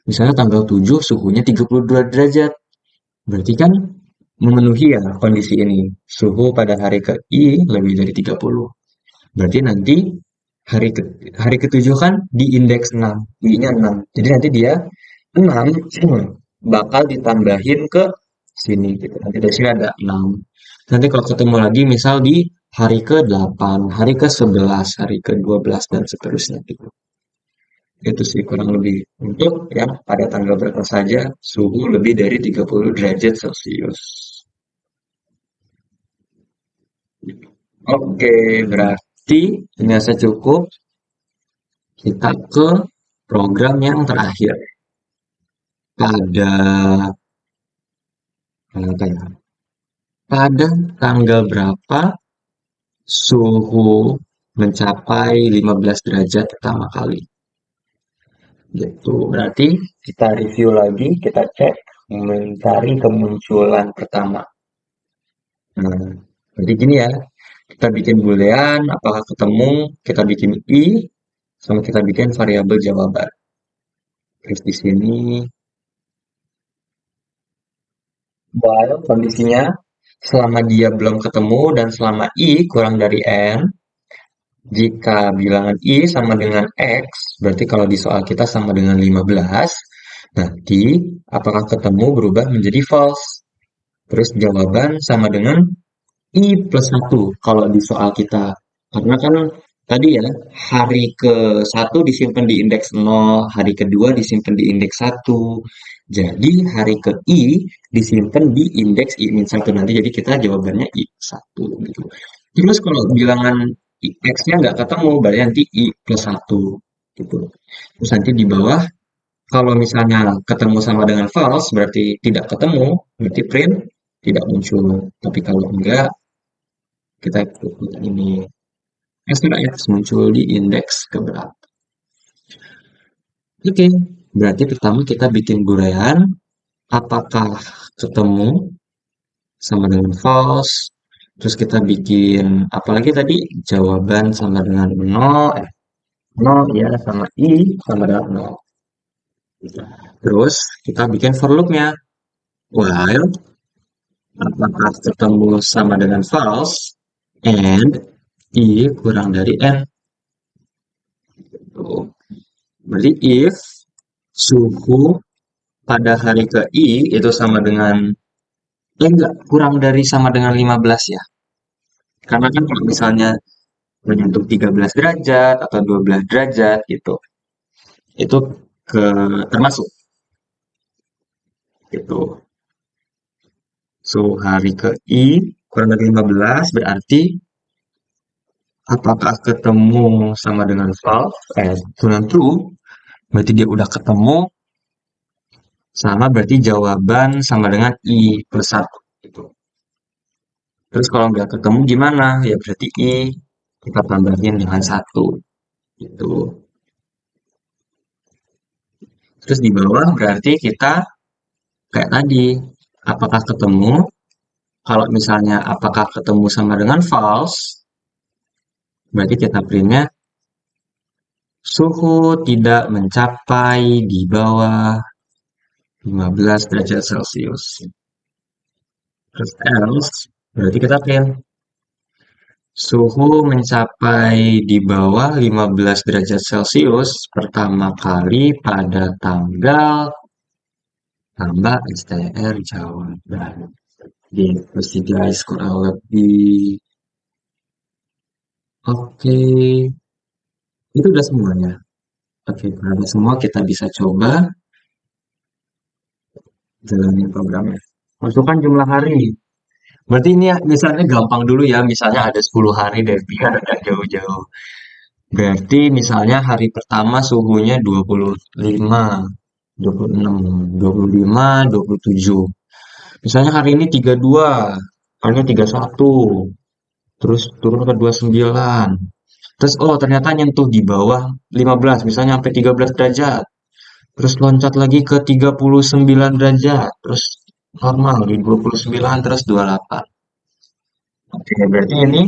Misalnya tanggal 7 suhunya 32 derajat. Berarti kan memenuhi ya kondisi ini. Suhu pada hari ke I lebih dari 30. Berarti nanti hari ke hari ketujuh kan di indeks 6, I-nya 6. Jadi nanti dia 6 bakal ditambahin ke sini gitu. Nanti dari sini ada 6. Nanti kalau ketemu lagi misal di hari ke-8, hari ke-11, hari ke-12 dan seterusnya gitu. Itu sih kurang lebih untuk yang pada tanggal berapa saja suhu lebih dari 30 derajat Celcius. Oke, berarti ternyata cukup. Kita ke program yang terakhir. Pada apa ya? Pada tanggal berapa suhu? mencapai 15 derajat pertama kali. Gitu. Berarti kita review lagi, kita cek mencari kemunculan pertama. Nah, jadi gini ya, kita bikin boolean, apakah ketemu, kita bikin i, sama kita bikin variabel jawaban. Terus di sini while kondisinya selama dia belum ketemu dan selama i kurang dari n, jika bilangan i sama dengan x, berarti kalau di soal kita sama dengan 15, nanti apakah ketemu berubah menjadi false. Terus jawaban sama dengan I plus satu kalau di soal kita. Karena kan tadi ya, hari ke-1 disimpan di indeks 0, hari kedua disimpan di indeks 1. Jadi hari ke I disimpan di indeks I min 1 nanti. Jadi kita jawabannya I 1 gitu. Terus kalau bilangan X-nya nggak ketemu, berarti nanti I plus 1 gitu. Terus nanti di bawah, kalau misalnya ketemu sama dengan false, berarti tidak ketemu, berarti print tidak muncul. Tapi kalau enggak, kita ikut ini SRX muncul di indeks keberapa. Oke, berarti pertama kita bikin uraian apakah ketemu sama dengan false. Terus kita bikin apalagi tadi jawaban sama dengan 0, 0 ya sama i sama dengan 0. Terus kita bikin for loop-nya. While apakah ketemu sama dengan false and i kurang dari n. Tuh. Berarti if suhu pada hari ke I itu sama dengan enggak kurang dari sama dengan 15 ya. Karena kan kalau misalnya menyentuh 13 derajat atau 12 derajat gitu, itu ke termasuk gitu. So hari ke I kurang dari 15 berarti apakah ketemu sama dengan false? True dan true. Berarti dia udah ketemu sama berarti jawaban sama dengan I plus 1 gitu. Terus kalau nggak ketemu gimana? Ya berarti I kita tambahin dengan 1 gitu. Terus di bawah berarti kita kayak tadi, apakah ketemu? Kalau misalnya apakah ketemu sama dengan false, berarti kita printnya suhu tidak mencapai di bawah 15 derajat Celcius. Terus else, berarti kita print suhu mencapai di bawah 15 derajat Celcius pertama kali pada tanggal tambah STR jawaban. Gitu sih guys, kurang lebih. Oke, itu udah semuanya. Oke, kalau udah semua kita bisa coba jalanin programnya. Masukkan jumlah hari. Berarti ini ya, misalnya gampang dulu ya, misalnya ada 10 hari deh, biar agak jauh-jauh. Berarti misalnya hari pertama suhunya 25, 26, 25, 27. Misalnya hari ini 32, harinya 31, terus turun ke 29. Terus oh ternyata nyentuh di bawah 15, misalnya sampai 13 derajat. Terus loncat lagi ke 39 derajat, terus normal di 29 terus 28. Oke, berarti ini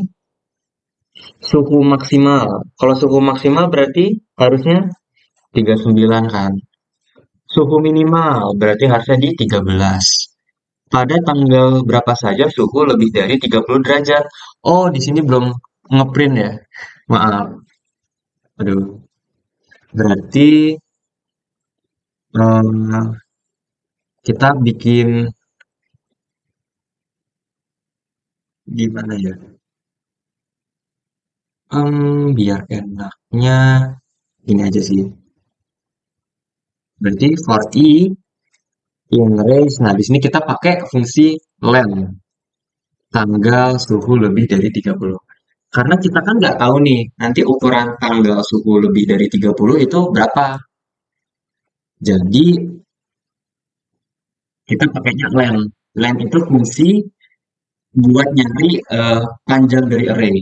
suhu maksimal. Kalau suhu maksimal berarti harusnya 39 kan. Suhu minimal berarti harusnya di 13. Pada tanggal berapa saja suhu lebih dari 30 derajat? Oh, di sini belum ngeprint ya. Maaf. Aduh. Berarti eh, kita bikin gimana ya? Biar enaknya ini aja sih. Berarti for i in range. Nah, di sini kita pakai fungsi len, tanggal suhu lebih dari 30. Karena kita kan nggak tahu nih, nanti ukuran tanggal suhu lebih dari 30 itu berapa. Jadi, kita pakainya len. Len itu fungsi buat nyari panjang dari array.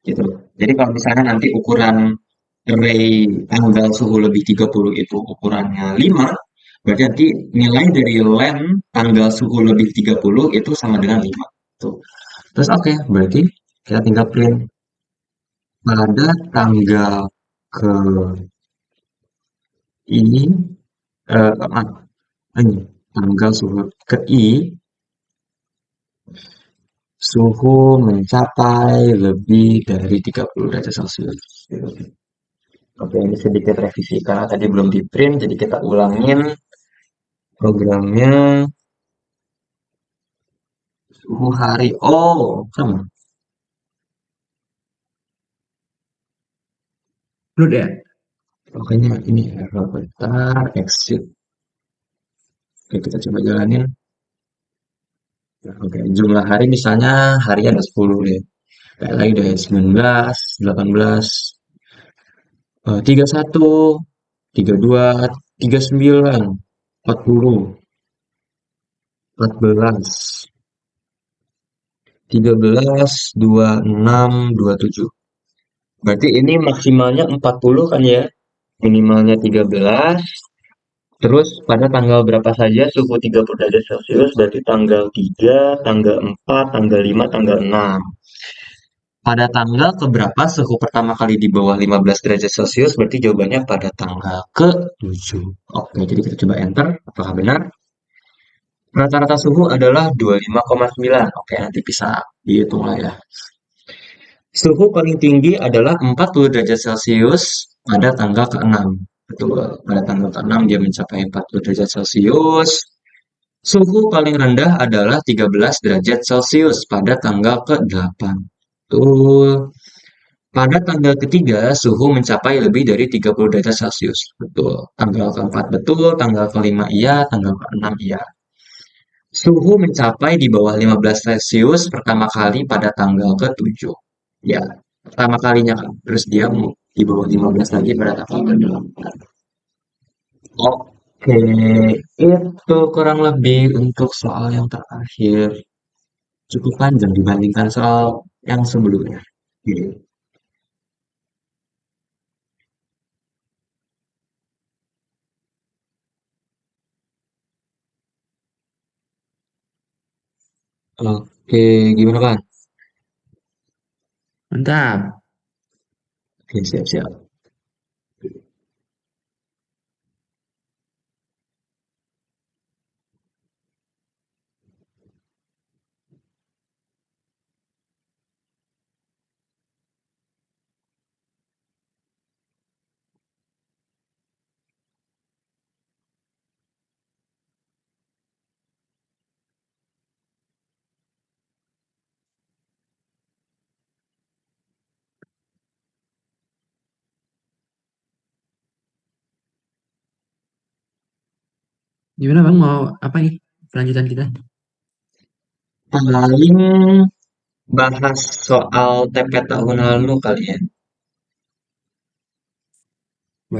gitu. Jadi kalau misalnya nanti ukuran array tanggal suhu lebih 30 itu ukurannya 5, berarti nanti nilai dari len tanggal suhu lebih 30 itu sama dengan 5. Tuh. Terus oke, berarti kita tinggal print pada tanggal ke ini maaf, ini tanggal suhu ke I suhu mencapai lebih dari 30 derajat Celcius. Oke, ini sedikit revisi karena tadi belum di print, jadi kita ulangin programnya suhu hari. Oh, sama. Upload ya. Pokoknya ini error bentar, exit. Oke, kita coba jalanin. Oke, jumlah hari misalnya hari ada 10 deh. Kayak lagi deh 19, 18, 31, 32, 39, 40, 14, 13, 26, 27. Berarti ini maksimalnya 40 kan ya? Minimalnya 13. Terus pada tanggal berapa saja suhu 30 derajat Celcius? Berarti tanggal 3, tanggal 4, tanggal 5, tanggal 6. Pada tanggal keberapa suhu pertama kali di bawah 15 derajat Celcius? Berarti jawabannya pada tanggal ke-7. Oke, jadi kita coba enter. Apakah benar? Rata-rata suhu adalah 25,9. Oke, nanti bisa dihitung lah ya. Suhu paling tinggi adalah 40 derajat Celcius pada tanggal ke-6. Betul, pada tanggal ke-6 dia mencapai 40 derajat Celcius. Suhu paling rendah adalah 13 derajat Celcius pada tanggal ke-8. Betul. Pada tanggal ketiga, suhu mencapai lebih dari 30 derajat Celcius. Betul. Tanggal keempat betul, tanggal kelima iya, tanggal keenam iya. Suhu mencapai di bawah 15 Celcius pertama kali pada tanggal ke-7. Ya, pertama kalinya kan. Terus dia di bawah 15 lagi pada tanggal ke-8. Oke, itu kurang lebih untuk soal yang terakhir. Cukup panjang dibandingkan soal yang sebelumnya. Gitu. Oke, gimana Pak? Mantap. Oke, siap-siap. Gimana Bang mau apa nih kelanjutan kita? Paling bahas soal TP tahun lalu kali ya.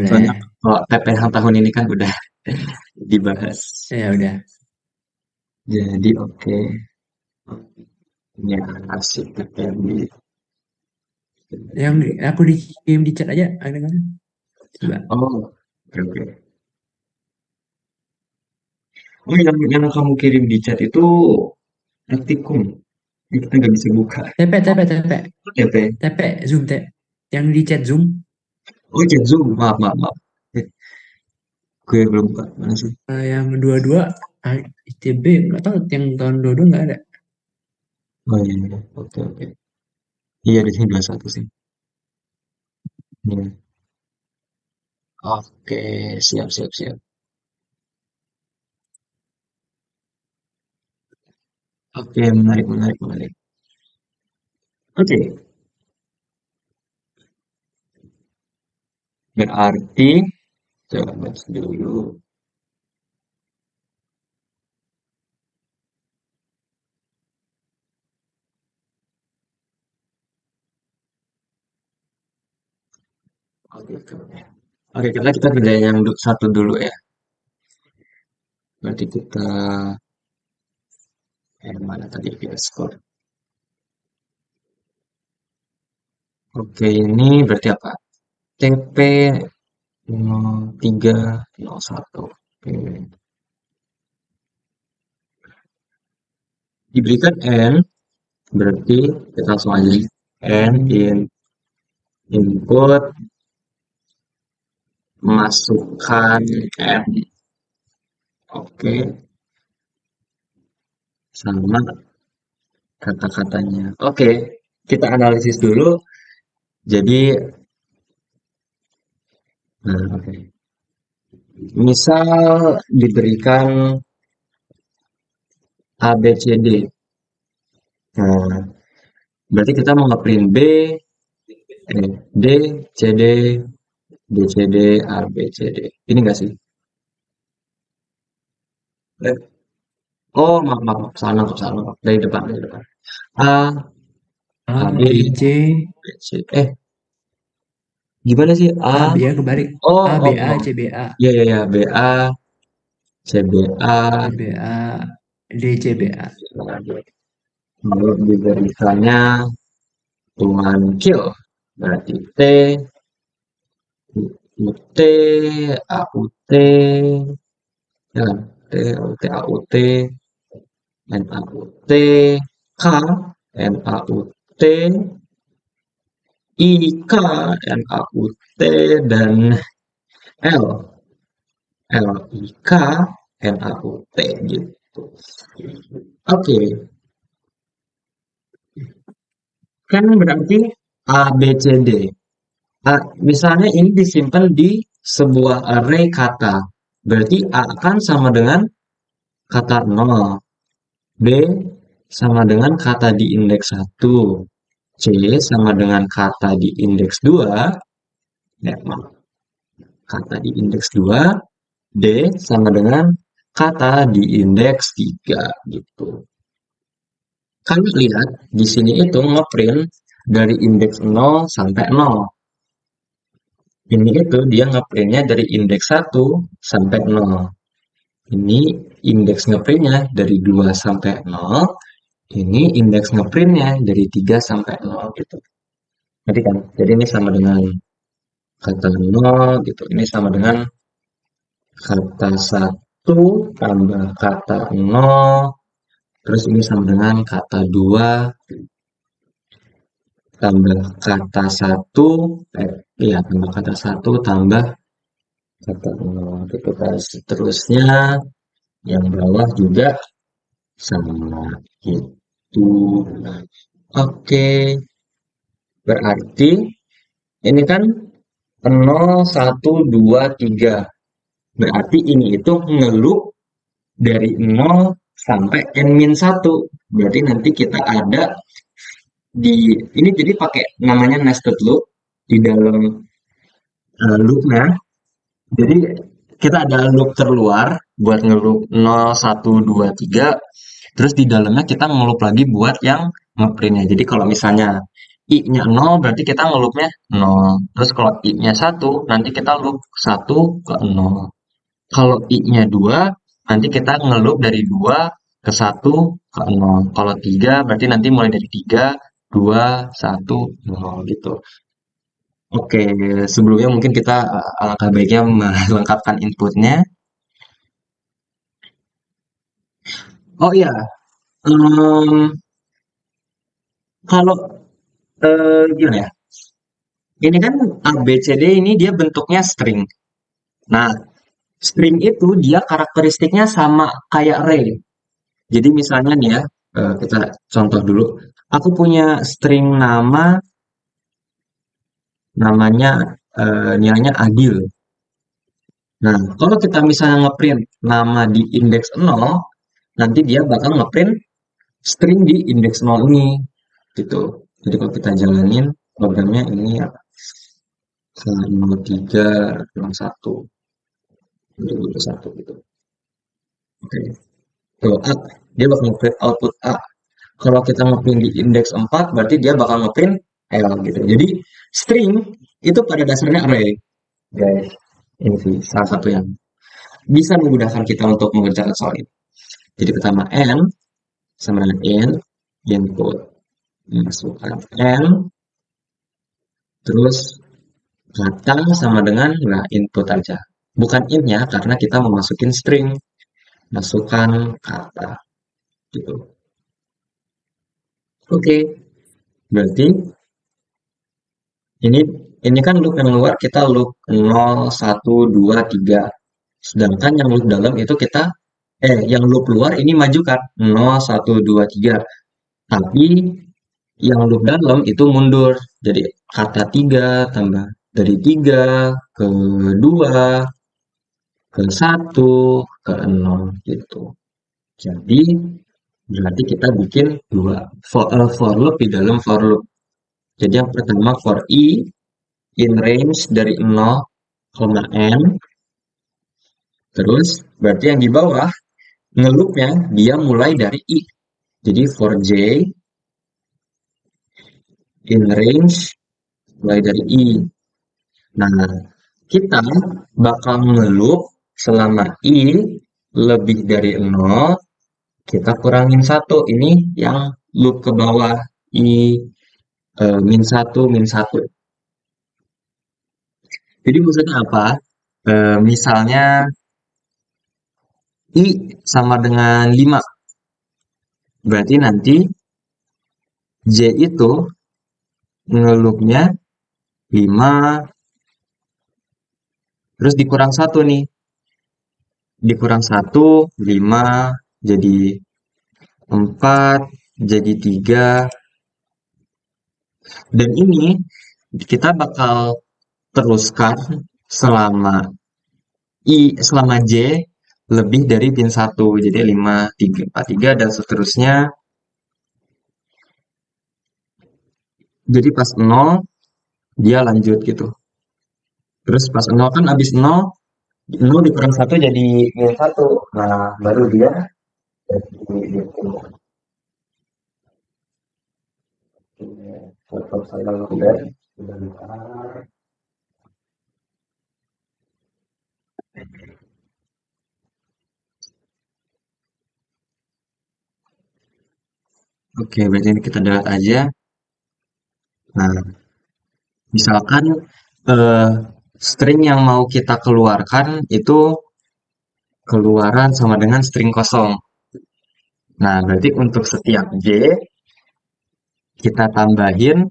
Soalnya Boleh. kalau TP yang tahun ini kan udah dibahas. Ya udah. Jadi oke. Ini asik TP di. Yang aku dikirim di chat aja ada kan? Coba. Oh, oke oke. Oh, yang kamu kirim di chat itu praktikum. Kita nggak bisa buka. TP TP TP TP. TP Zoom TP. Yang di chat Zoom Oh, chat Zoom. Maaf, maaf, maaf. Gue belum buka. Mana sih? yang dua-dua ITB nggak tahu yang tahun dua-dua nggak ada. Oh iya, iya. Oke, oke. Iya, di sini 21 sih. Iya. Oke, siap, siap, siap. Oke, menarik, menarik, menarik. Oke, berarti coba bahas dulu. Oke, oke. Oke, kita kerjain yang satu dulu ya. Berarti kita mana tadi kita skor. Oke, ini berarti apa? TP 0301. Oke. Diberikan N, berarti kita langsung aja. N input, masukkan N. Oke, sama kata-katanya. Oke, kita analisis dulu. Jadi, nah, oke. Misal diberikan A, B, C, D. Nah, berarti kita mau ngeprint B, D, C, D, B, C, D, A, B, C, D. Ini enggak sih? Eh, oh, maaf, maaf, maaf. Salah, maaf, salah, maaf. Dari depan, dari depan. A, A, A, B, B, C, B, C. Gimana sih? A, A, B ya kebalik. oh, A, B, oh, A, oh. C, B, A, Ya, ya, ya. B, A, C, B, A. C, B, A, D, C, B, A. Lalu diberikannya tuan kill. Berarti T, U, T, A, U, T. Ya, T, U, T, A, U, T. N, A, U, T. K, N, A, U, T. I, K, N, A, U, T. Dan L, L, I, K, N, A, U, T. Gitu. Oke, kan berarti A, B, C, D. Misalnya ini disimpan di sebuah array kata. Berarti A kan sama dengan kata 0. B sama dengan kata di indeks 1. C sama dengan kata di indeks 2. Ya, maaf, kata di indeks 2. D sama dengan kata di indeks 3. Gitu. Kami lihat di sini itu ngeprint dari indeks 0 sampai 0. Ini itu dia ngeprintnya dari indeks 1 sampai 0. Ini indeks ngeprintnya dari 2 sampai 0. Ini indeks ngeprintnya dari 3 sampai 0 gitu. Nanti kan, jadi ini sama dengan kata 0 gitu. Ini sama dengan kata 1 tambah kata 0. Terus ini sama dengan kata 2 tambah kata 1. Iya, tambah kata 1 tambah kata 0 gitu kan. Seterusnya yang bawah juga sama gitu. Oke, berarti ini kan 0, 1, 2, 3. Berarti ini itu ngeloop dari 0 sampai n-1. Berarti nanti kita ada di ini jadi pakai namanya nested loop di dalam loopnya. Jadi kita ada loop terluar buat ngeloop 0, 1, 2, 3. Terus di dalamnya kita ngeloop lagi buat yang ngeprintnya. Jadi kalau misalnya i-nya 0 berarti kita ngeloopnya 0. Terus kalau i-nya 1 nanti kita loop 1 ke 0. Kalau i-nya 2 nanti kita ngeloop dari 2 ke 1 ke 0. Kalau 3 berarti nanti mulai dari 3, 2, 1, 0 gitu. Oke, sebelumnya mungkin kita alangkah baiknya melengkapkan inputnya. Oh iya, em, kalau gimana ya? Ini kan A, B, C, D ini dia bentuknya string. Nah, string itu dia karakteristiknya sama kayak array. Jadi misalnya nih ya, kita contoh dulu. Aku punya string nama, namanya nilainya Adil. Nah, kalau kita misalnya ngeprint nama di indeks 0, nanti dia bakal ngeprint string di indeks 0 ini. Gitu. Jadi kalau kita jalanin programnya ini ya 0301 2021 gitu. Oke. Tuh, A. Dia bakal ngeprint output A. Kalau kita ngeprint di indeks 4, berarti dia bakal ngeprint L gitu. Jadi string itu pada dasarnya array, guys. Ini sih salah satu yang bisa memudahkan kita untuk mengerjakan soal ini. Jadi pertama n sama dengan input masukkan n Terus kata sama dengan nggak input aja. Bukan in-nya karena kita memasukin string, masukkan kata gitu. Oke, berarti ini ini kan loop yang luar kita loop 0, 1, 2, 3. Sedangkan yang loop dalam itu kita yang loop luar ini majukan 0, 1, 2, 3. Tapi yang loop dalam itu mundur. Jadi kata 3 tambah dari 3 ke 2 ke 1 ke 0 gitu. Jadi berarti kita bikin dua for loop di dalam for loop. Jadi yang pertama for i in range dari 0, n. Terus berarti yang di bawah ngeloopnya dia mulai dari i. Jadi for j in range mulai dari i. Nah, kita bakal ngeloop selama i lebih dari 0, kita kurangin 1. Ini yang loop ke bawah i min 1. Jadi maksudnya apa? Misalnya i sama dengan 5. Berarti nanti j itu ngeloopnya 5 terus dikurang 1 nih. Dikurang 1, 5 jadi 4 jadi 3. Dan ini kita bakal teruskan selama selama j lebih dari pin 1. Jadi 5, 3, 4, 3 dan seterusnya. Jadi pas 0 dia lanjut gitu. Terus pas 0 kan habis 0, 0 dikurang 1 jadi min 1. Nah, baru dia jadi gitu. Foto saya udah sebentar. Oke, berarti ini kita delete aja. Nah, misalkan eh, string yang mau kita keluarkan itu keluaran sama dengan string kosong. Nah, berarti untuk setiap j kita tambahin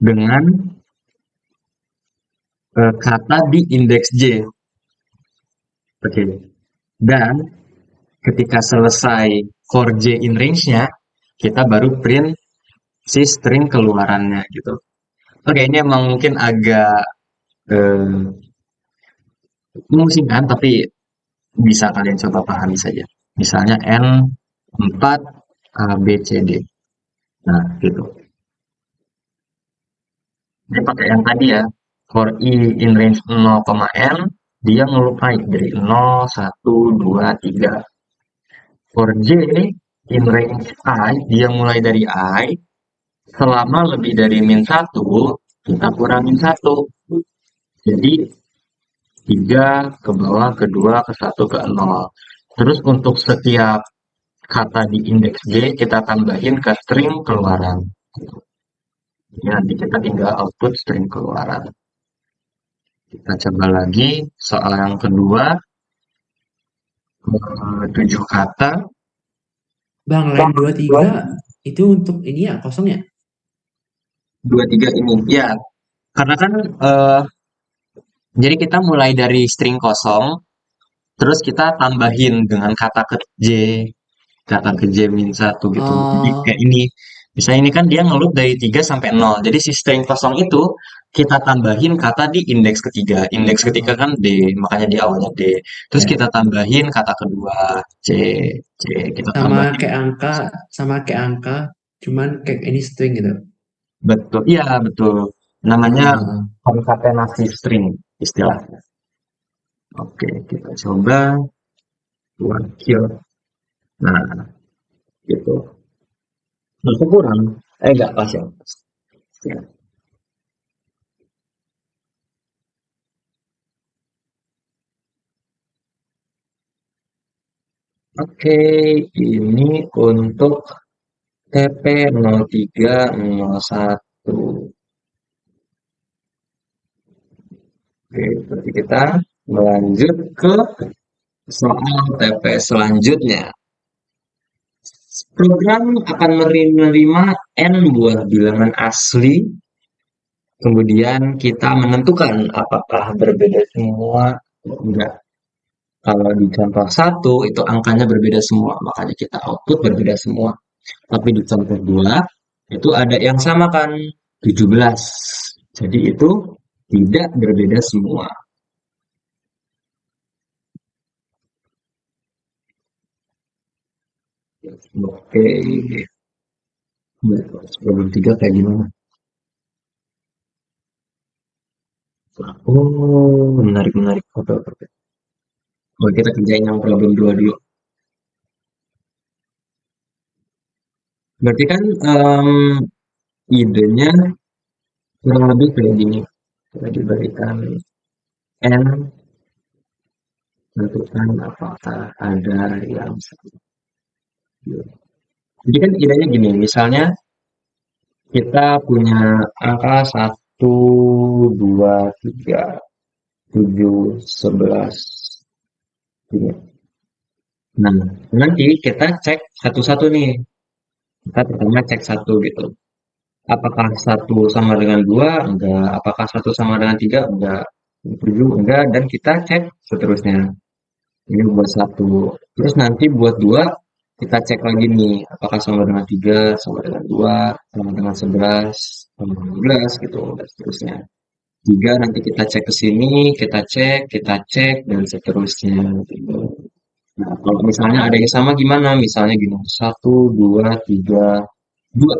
dengan kata di indeks j. Oke. Dan ketika selesai for j in range-nya, kita baru print si string keluarannya gitu. Oke, ini emang mungkin agak eh, memusingkan, tapi bisa kalian coba pahami saja. Misalnya N 4 A, B, C, D. Nah, gitu. Dia pakai yang tadi ya. For I in range 0, n, dia ngeloop naik dari 0, 1, 2, 3. For J in range I, dia mulai dari I. Selama lebih dari min 1, kita kurangin 1. Jadi 3 ke bawah, ke 2, ke 1, ke 0. Terus untuk setiap kata di indeks J, kita tambahin ke string keluaran. Jadi nanti kita tinggal output string keluaran. Kita coba lagi soal yang kedua, 7 kata. Bang, line 23 itu untuk ini ya, kosong ya? 23 ini. Ya, karena kan jadi kita mulai dari string kosong, terus kita tambahin dengan kata ke J min 1 gitu. Jadi kayak Oh, ini. Misalnya ini kan dia ngeloop dari 3 sampai 0. Jadi si string kosong itu kita tambahin kata di indeks ketiga. Indeks ketiga oh, kan D, makanya di awalnya D. Terus kita ya. tambahin kata kedua C, C. Kita Sama tambahin. kayak angka, sama kayak angka, cuman kayak ini string gitu. Betul, iya betul. Namanya Ah, konkatenasi string istilahnya. Oke, kita coba wakil. Nah, gitu. Masih kurang. Enggak pas ya. Ya. Oke, ini untuk TP 0301. Oke, berarti kita melanjut ke soal TP selanjutnya. Program akan menerima n buah bilangan asli, kemudian kita menentukan apakah berbeda semua atau enggak. Kalau di contoh satu itu angkanya berbeda semua, makanya kita output berbeda semua. Tapi di contoh 2 itu ada yang sama kan, 17. Jadi itu tidak berbeda semua. Oke, problem 3 kayak gimana? Oh, menarik menarik. Oke, oke, oke. Oh, kita kerjain yang problem 2 dulu. Berarti kan idenya kurang lebih kayak gini. Kita diberikan n, tentukan apakah ada yang sama. Jadi kan idenya gini, misalnya kita punya angka 1, 2, 3, 7, 11. Nah, nanti kita cek satu-satu nih. Kita pertama cek satu gitu. Apakah satu sama dengan dua? Enggak. Apakah satu sama dengan tiga? Enggak. Tujuh? Enggak. Dan kita cek seterusnya. Ini buat satu. Terus nanti buat dua, kita cek lagi nih. Apakah sama dengan tiga, sama dengan dua, sama dengan 11, sama dengan 12 gitu. Dan seterusnya. Tiga nanti kita cek ke sini, kita cek, dan seterusnya. Gitu. Nah, kalau misalnya ada yang sama gimana? Misalnya gini, satu, dua, tiga, dua.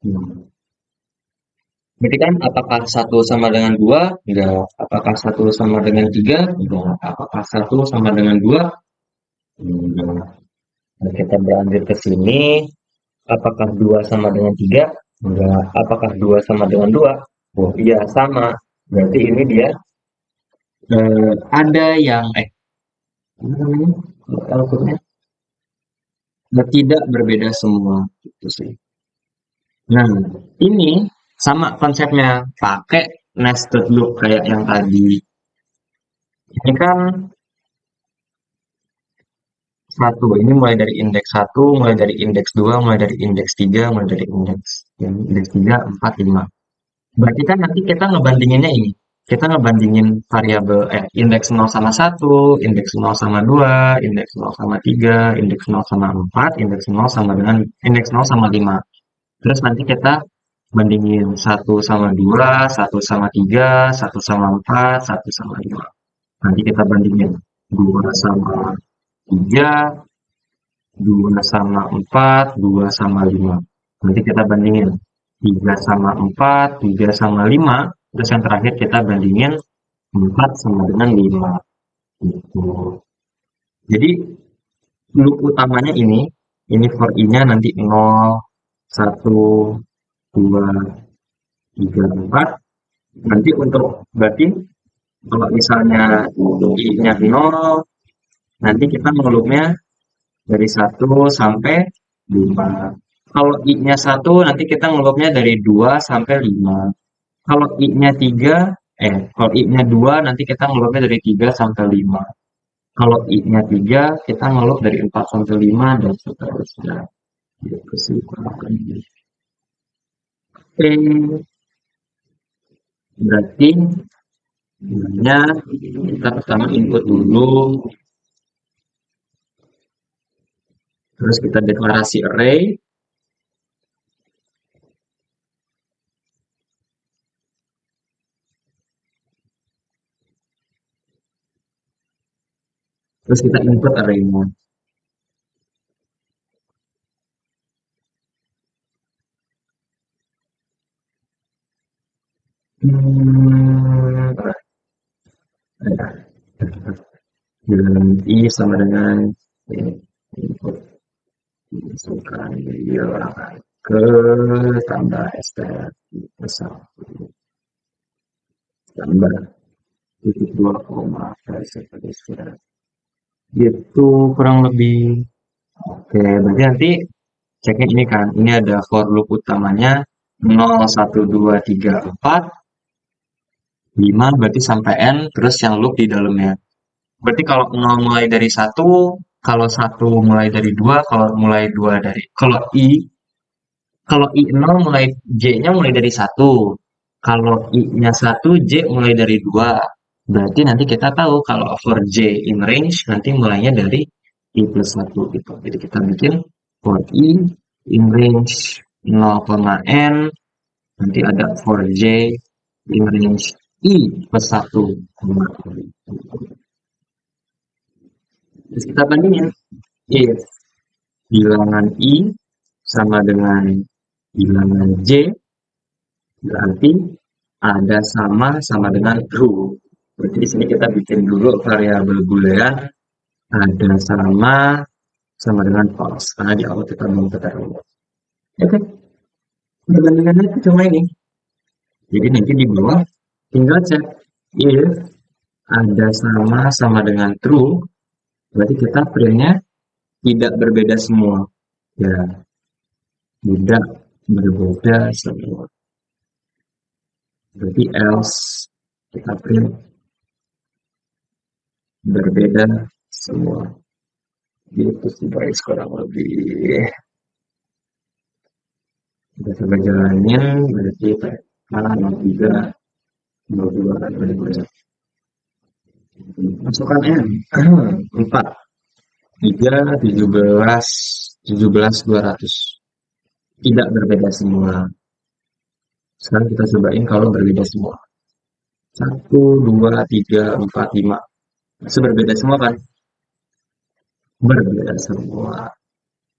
Nah, berarti kan apakah satu sama dengan dua? Enggak. Apakah satu sama dengan tiga? Enggak. Apakah satu sama dengan dua? Enggak. Nah, kita berlanjut ke sini. Apakah dua sama dengan tiga? Enggak. Apakah dua sama dengan dua? Oh iya sama. Berarti ini dia ada yang apa namanya? Outputnya tidak berbeda semua gitu sih. Nah, ini sama konsepnya, pakai nested loop kayak yang tadi. Ini kan satu, ini mulai dari indeks satu, mulai dari indeks dua, mulai dari indeks tiga, mulai dari indeks tiga, empat, lima. Berarti kan nanti kita ngebandinginnya ini. Kita ngebandingin variabel indeks nol sama satu, indeks nol sama dua, indeks nol sama tiga, indeks nol sama empat, indeks nol sama dengan indeks nol sama lima. Terus nanti kita bandingin satu sama dua, satu sama tiga, satu sama empat, satu sama lima. Nanti kita bandingin 2 sama 3, 2 sama 4, 2 sama 5. Nanti kita bandingin 3 sama 4, 3 sama 5. Terus yang terakhir kita bandingin 4 sama dengan 5. Gitu. Jadi loop utamanya ini for i-nya nanti 0, 1, 2, 3, 4. Nanti untuk berarti kalau misalnya i-nya 0, nanti kita ngeloopnya dari satu sampai 5. Kalau i-nya satu, nanti kita ngeloopnya dari 2 sampai 5. Kalau i-nya 3, kalau i-nya 2, nanti kita ngeloopnya dari 3 sampai 5. Kalau i-nya 3, kita ngeloop dari 4 sampai 5 dan seterusnya. Gitu sih kurang lebih. Oke, berarti sebenarnya kita pertama input dulu, terus kita deklarasi array, terus kita input array-nya. Hmm, dengan i sama dengan input masukkan video ke tambah str besar tambah titik 2 koma seperti sekarang gitu kurang lebih. Oke, berarti nanti ceknya ini kan ini ada for loop utamanya 0 1 2 3 4. 5 berarti sampai N, terus yang loop di dalamnya. Berarti kalau 0 mulai dari satu, kalau satu mulai dari 2, kalau mulai 2 dari, kalau I 0 mulai, J-nya mulai dari satu. Kalau I-nya satu, J mulai dari 2. Berarti nanti kita tahu kalau for J in range, nanti mulainya dari I plus satu gitu. Jadi kita bikin for I in range 0, N, nanti ada for J in range I plus satu. Terus kita bandingin. If bilangan I sama dengan bilangan J, berarti ada sama dengan true. Berarti di sini kita bikin dulu variabel boolean ada sama dengan false. Karena di awal kita mau ketahui. Oke, perbandingannya itu cuma ini. Jadi nanti di bawah tinggal cek if ada sama dengan true, berarti kita printnya tidak berbeda semua. Ya, tidak berbeda semua. Berarti else kita print berbeda semua. Gitu sih guys kurang lebih. Kita coba jalanin berarti mana 03 02 22. Masukkan N 4 3 17 200. Tidak berbeda semua. Sekarang kita cobain kalau berbeda semua. 1 2 3 4 5. Masih berbeda semua kan? Berbeda semua.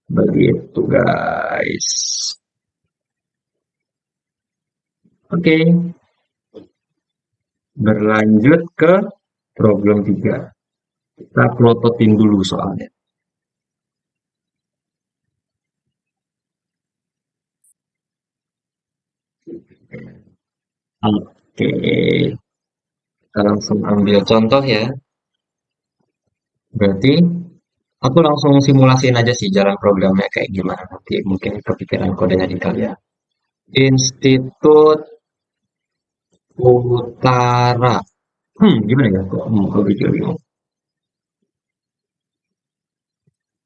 Begitu guys. Oke, berlanjut ke problem 3. Kita plototin dulu soalnya. Oke, kita langsung ambil contoh ya. Berarti aku langsung simulasiin aja sih jalan programnya kayak gimana. Nanti mungkin kepikiran kodenya di kalian. Institut Utara. Gimana ya? Kok bikin bingung.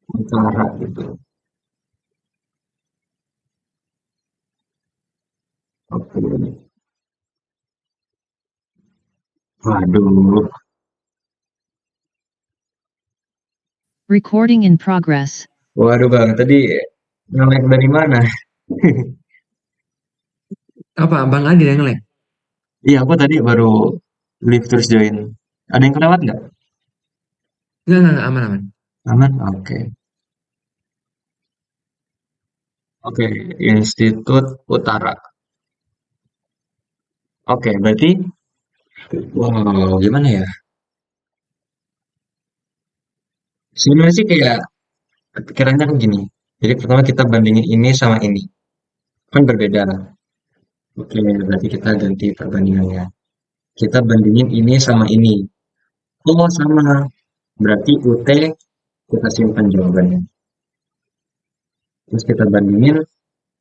Utara gitu. Oke. Waduh. Recording in progress. Waduh bang, tadi nge-lag dari mana? Apa abang lagi yang nge-lag? Iya, aku tadi baru leave terus join. Ada yang kelewat nggak? Enggak, aman aman. Aman? Oke. Oke, Institut Utara. Oke, berarti, wow, gimana ya? Sebenarnya sih kayak kepikirannya kan gini. Jadi pertama kita bandingin ini sama ini. Kan berbeda. Oke, berarti kita ganti perbandingannya. Kita bandingin ini sama ini. Oh, sama. Berarti UT kita simpan jawabannya. Terus kita bandingin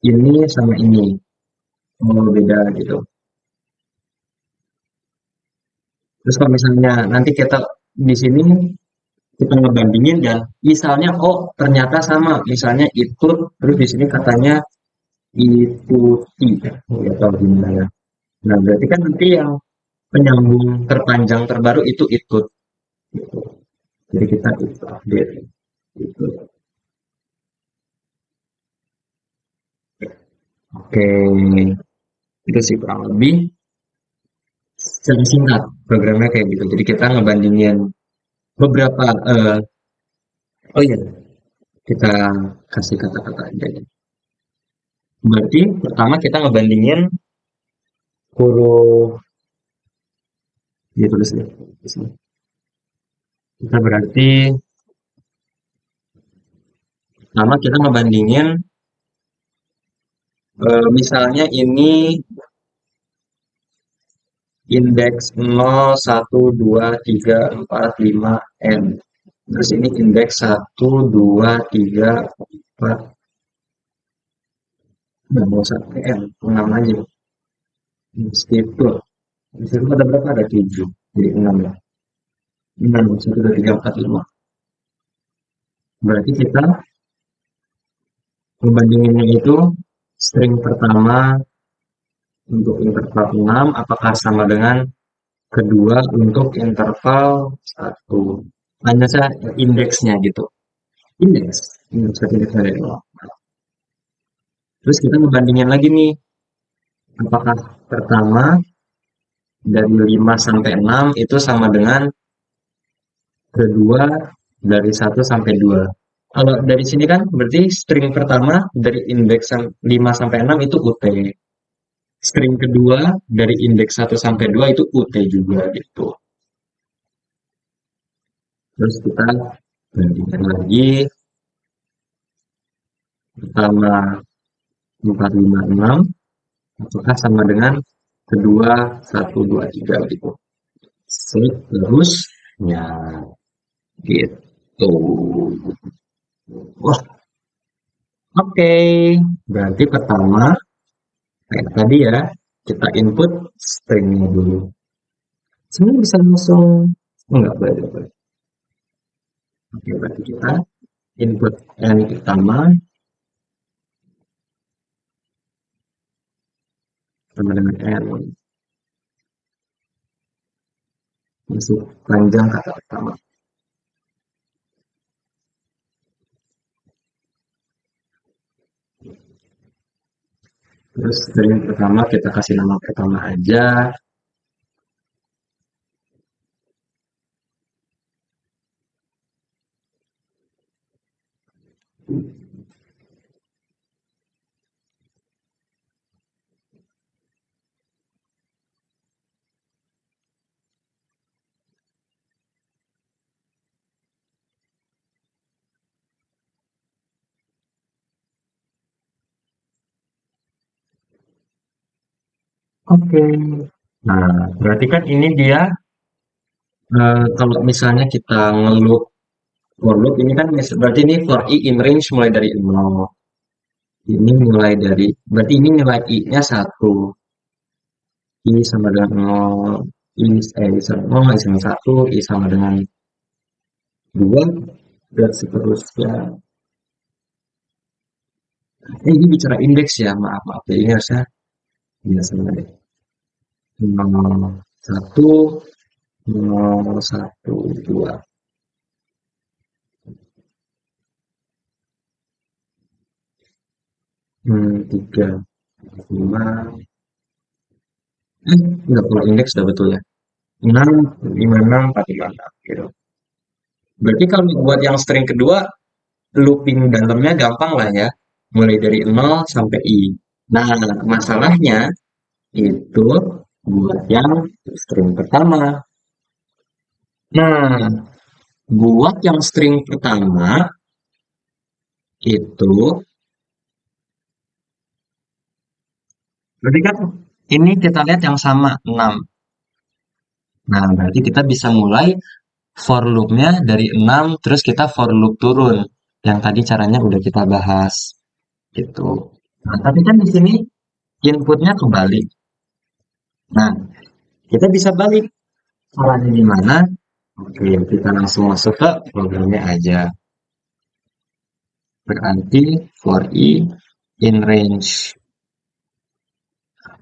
ini sama ini. Oh, beda gitu. Terus kalau misalnya nanti kita di sini kita ngebandingin dan misalnya oh ternyata sama. Misalnya itu terus di sini katanya ikuti. Ya, tahu gimana ya. Nah, berarti kan nanti yang penyambung terpanjang terbaru itu ikut. Gitu. Jadi kita itu update. Gitu. Oke, itu sih kurang lebih secara singkat programnya kayak gitu. Jadi kita ngebandingin beberapa oh iya kita kasih kata-kata aja. Berarti pertama kita ngebandingin huruf dia tulis ya. Kita berarti pertama kita ngebandingin misalnya ini indeks 0, 1, 2, 3, 4, 5, N. Terus ini indeks 1, 2, 3, 4, nggak mau sampai N, 6 aja. Institut. Di situ ada berapa? Ada 7. Jadi 6 ya. 6, 1, 2, 3, 4, 5. Berarti kita membandinginnya itu string pertama untuk interval 6 apakah sama dengan kedua untuk interval 1. Hanya saja indeksnya gitu. Indeks. Indeks dari 0. Terus kita membandingin lagi nih. Apakah pertama dari 5 sampai 6 itu sama dengan kedua dari 1 sampai 2. Kalau dari sini kan berarti string pertama dari indeks 5 sampai 6 itu UT. String kedua dari indeks 1 sampai 2 itu UT juga gitu. Terus kita bandingkan lagi. Pertama 4, 5, 6. Apakah sama dengan kedua 1, 2, 3 gitu. Seterusnya gitu. Wah, oke. Berarti pertama kayak tadi ya, kita input stringnya dulu. Sebenarnya bisa langsung, enggak boleh. Oke, berarti kita input n pertama sama dengan n. Masuk panjang kata pertama. Terus string pertama kita kasih nama pertama aja. Oke. Nah, berarti kan ini dia kalau misalnya kita ngeloop for loop ini kan berarti ini for i in range mulai dari 0. Ini mulai dari berarti ini nilai i-nya 1. I sama dengan 0, I sama 0, I sama 1, I sama dengan 2, dan seterusnya. Ini bicara indeks ya, maaf. Jadi ini harusnya biasa deh. 0, 1, 0, 1, 2. 3, 5. Enggak perlu indeks udah betul ya. 6, 5, 6, 4, 5, 6. Gitu. Berarti kalau buat yang string kedua, looping dalamnya gampang lah ya. Mulai dari 0 sampai i. Nah, masalahnya itu buat yang string pertama. Nah, buat yang string pertama itu berarti kan ini kita lihat yang sama 6. Nah, berarti kita bisa mulai for loop-nya dari 6 terus kita for loop turun. Yang tadi caranya udah kita bahas gitu. Nah, tapi kan di sini inputnya kebalik. Nah, kita bisa balik. Caranya gimana? Oke, kita langsung masuk ke programnya aja. Berarti for i in range.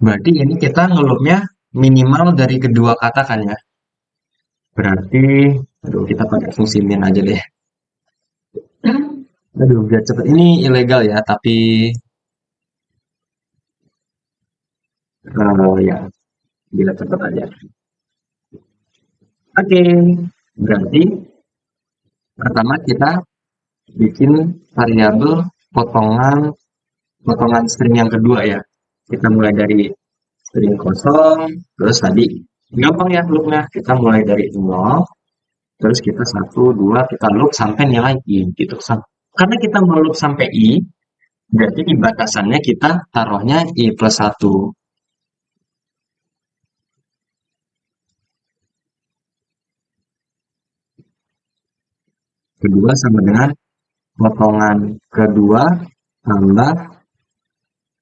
Berarti ini kita ngeloopnya minimal dari kedua kata kan ya. Berarti, aduh kita pakai fungsi min aja deh. Aduh, biar cepet. Ini ilegal ya, tapi ya, biar cepet aja. Oke, berarti pertama kita bikin variabel potongan potongan string yang kedua ya. Kita mulai dari string kosong, terus tadi gampang ya loopnya. Kita mulai dari 0, terus kita 1, 2, kita loop sampai nilai i gitu. Karena kita mau loop sampai i, berarti di batasannya kita taruhnya i plus 1. Kedua sama dengan potongan kedua tambah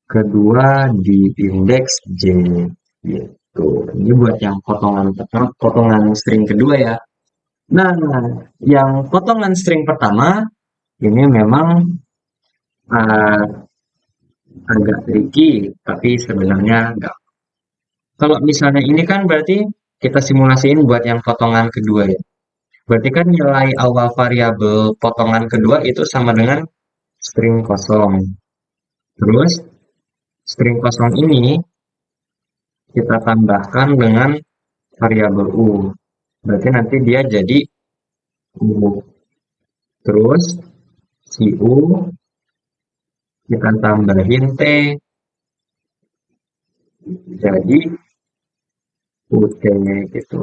kedua di indeks j gitu. gitu. Ini buat yang potongan pertama, potongan string kedua ya. Nah, yang potongan string pertama ini memang uh, agak tricky, tapi sebenarnya enggak. Kalau misalnya ini kan berarti kita simulasiin buat yang potongan kedua ya. Berarti kan nilai awal variabel potongan kedua itu sama dengan string kosong. Terus string kosong ini kita tambahkan dengan variabel U. Berarti nanti dia jadi U. Terus si U kita tambahin T jadi UT gitu.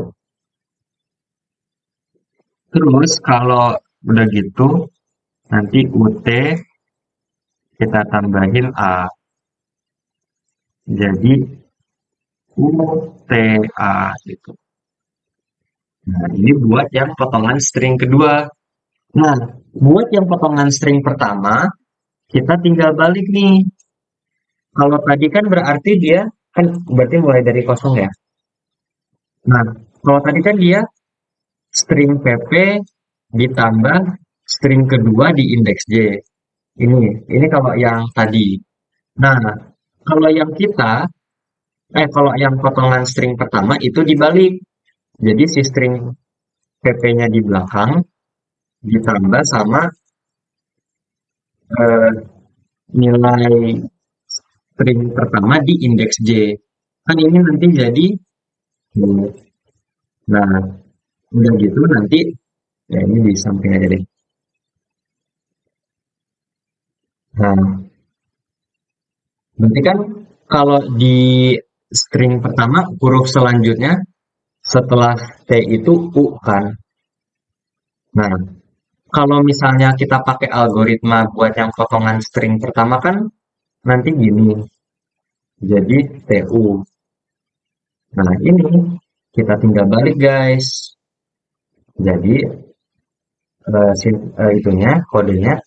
Terus kalau udah gitu nanti UT kita tambahin A. Jadi UTA gitu. Nah, ini buat yang potongan string kedua. Nah, buat yang potongan string pertama, kita tinggal balik nih. Kalau tadi kan berarti dia kan berarti mulai dari kosong ya. Nah, kalau tadi kan dia string PP ditambah string kedua di indeks J. Ini kalau yang tadi. Nah, kalau yang kalau yang potongan string pertama itu dibalik. Jadi si string PP-nya di belakang ditambah sama eh, nilai string pertama di indeks J. Kan ini nanti jadi nah, udah gitu nanti ya ini di samping aja deh. Nah, berarti kan kalau di string pertama huruf selanjutnya setelah T itu U kan. Nah, kalau misalnya kita pakai algoritma buat yang potongan string pertama kan nanti gini. Jadi TU. Nah, ini kita tinggal balik guys. Jadi itunya kodenya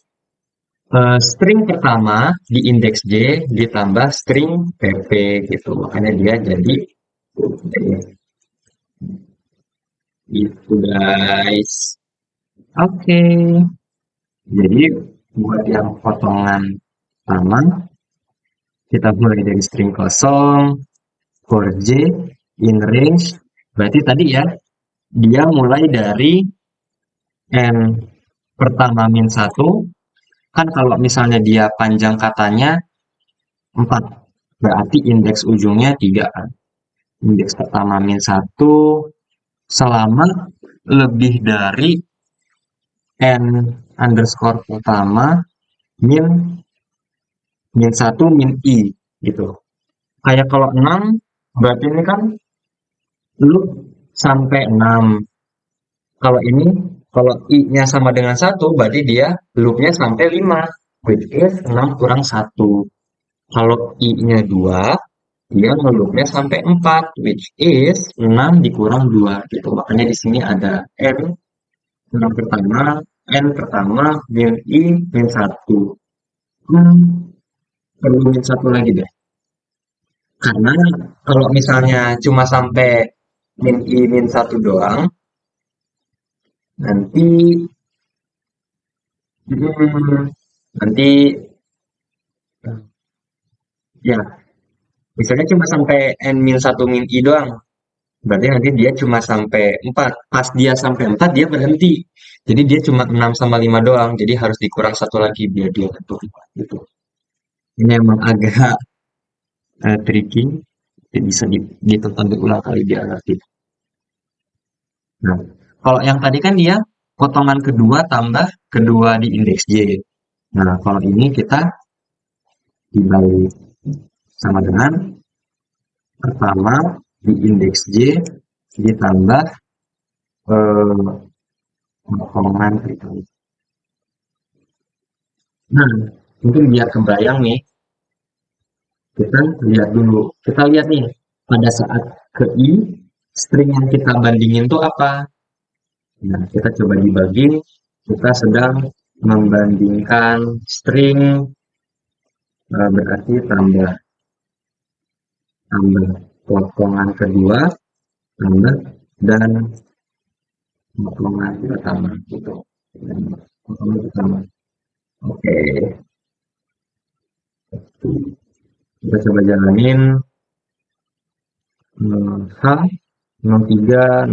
string pertama di indeks J ditambah string PP gitu. Makanya dia jadi itu guys. Oke. Jadi buat yang potongan pertama kita mulai dari string kosong for J in range. Berarti tadi ya dia mulai dari n pertama min satu. Kan kalau misalnya dia panjang katanya 4, berarti indeks ujungnya 3 kan. Indeks pertama min satu selama lebih dari n underscore pertama min min satu min i gitu. Kayak kalau 6 berarti ini kan loop sampai 6. Kalau ini kalau i-nya sama dengan satu berarti dia loopnya sampai 5, which is 6 kurang satu. Kalau i-nya 2 dia ngeloopnya sampai 4, which is 6 dikurang 2 gitu. Makanya di sini ada n 6 pertama, n pertama, min i, min 1. Perlu min 1 lagi deh. Karena kalau misalnya cuma sampai min i, min 1 doang, nanti nanti ya misalnya cuma sampai n min 1 min i doang. Berarti nanti dia cuma sampai 4. Pas dia sampai 4 dia berhenti. Jadi dia cuma 6 sama 5 doang. Jadi harus dikurang satu lagi biar dia tentu 4 gitu. Ini emang agak tricky. Jadi bisa ditonton berulang kali biar ngerti. Nah, kalau yang tadi kan dia potongan kedua tambah kedua di indeks J. Nah, kalau ini kita dibalik sama dengan pertama di indeks J ditambah potongan itu. Nah, mungkin biar kebayang nih, kita lihat dulu. Kita lihat nih, pada saat ke I, string yang kita bandingin tuh apa? Nah, kita coba dibagi, kita sedang membandingkan string, berarti tambah, tambah. potongan kedua tambah dan potongan pertama gitu. Dan potongan pertama. Oke, kita coba jalanin H 03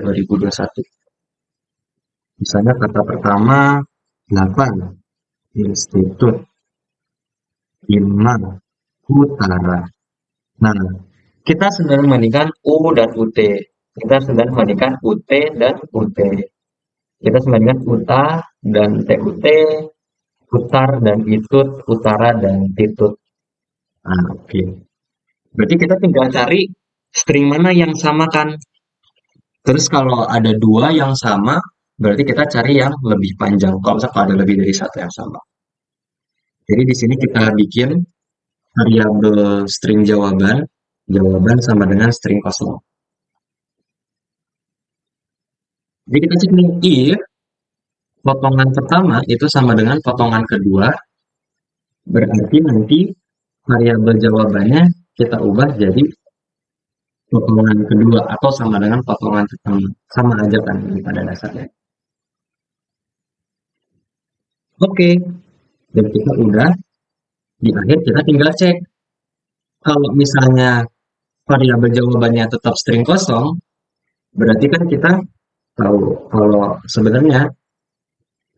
2021. Misalnya kata pertama 8 institut 5 utara. Nah, kita sedang membandingkan U dan UT. Kita sedang membandingkan UT dan UT. Kita membandingkan UTA dan TUT, utar dan itut, utara dan titut. Nah, oke. Berarti kita tinggal cari string mana yang sama kan. Terus kalau ada dua yang sama, berarti kita cari yang lebih panjang. Kalau misalnya ada lebih dari satu yang sama. Jadi di sini kita bikin variabel string jawaban. Jawaban sama dengan string kosong. Jadi kita cek nih, if potongan pertama itu sama dengan potongan kedua, berarti nanti variabel jawabannya kita ubah jadi potongan kedua atau sama dengan potongan pertama. Sama aja kan pada dasarnya. Oke, dan kita udah di akhir kita tinggal cek. Kalau misalnya variabel jawabannya tetap string kosong, berarti kan kita tahu kalau sebenarnya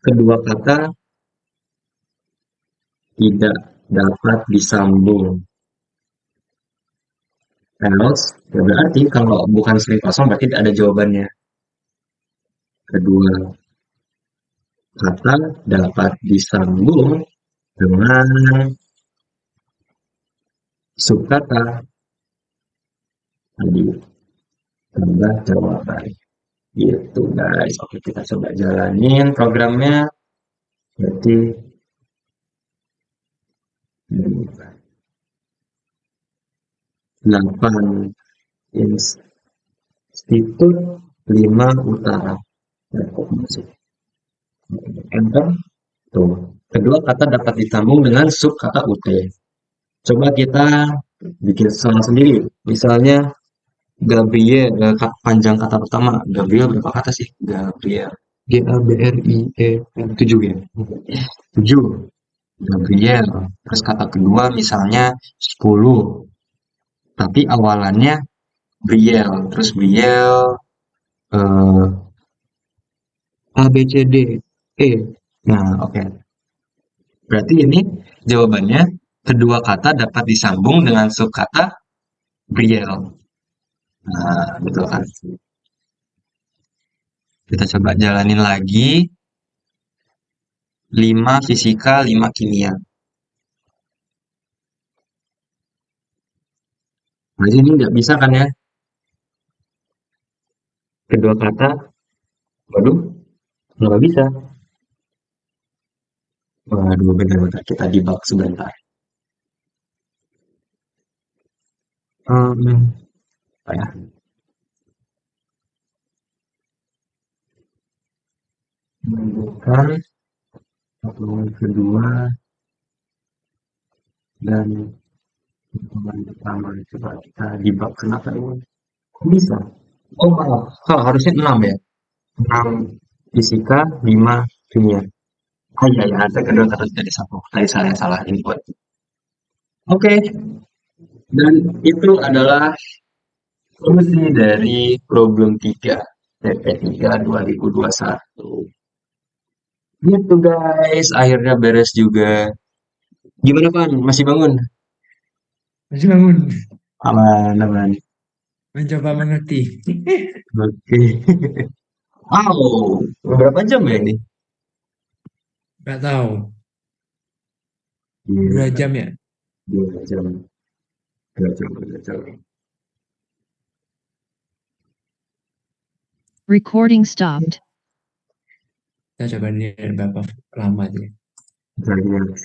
kedua kata tidak dapat disambung. Else, ya berarti kalau bukan string kosong berarti tidak ada jawabannya. Kedua kata dapat disambung dengan subkata tadi tambah jawaban. Gitu guys. Oke, kita coba jalanin programnya. Berarti 8 institut 5 utara. Enter. Tuh. Kedua kata dapat disambung dengan sub kata UT. Coba kita bikin salah sendiri. Misalnya Gabriel, panjang kata pertama. Gabriel berapa kata sih? Gabriel. Gabriel 7 ya. 7. Gabriel. Terus kata kedua misalnya 10. Tapi awalannya Briel. Terus Briel eh, A, B, C, D, E. Nah, oke. Berarti ini jawabannya kedua kata dapat disambung dengan subkata Briel. Nah, betul kan? Kita coba jalanin lagi. 5 fisika, 5 kimia. Nah, ini nggak bisa kan ya? Kedua kata, waduh, nggak bisa. Waduh, benar-benar kita debug sebentar. Apa ya? Menunjukkan pertemuan kedua dan pertemuan pertama. Coba kita debug kenapa ini? Kok bisa? Oh, malah. Oh, harusnya 6 ya? 6 fisika, 5 kimia. Oh iya, ya, ada kedua kata jadi satu. Tadi saya salah input. Oke, dan itu adalah solusi dari problem 3 TP3 2021. Gitu guys, akhirnya beres juga. Gimana Pan? Masih bangun? Masih bangun, Aman, aman. mencoba mengerti. Oke. Wow, berapa jam ya ini? Gak tahu, dua Gila, jam ya. 2 jam. 2 jam, 2 jam. Recording stopped. Kita coba lihat berapa lama sih. Kita lihat.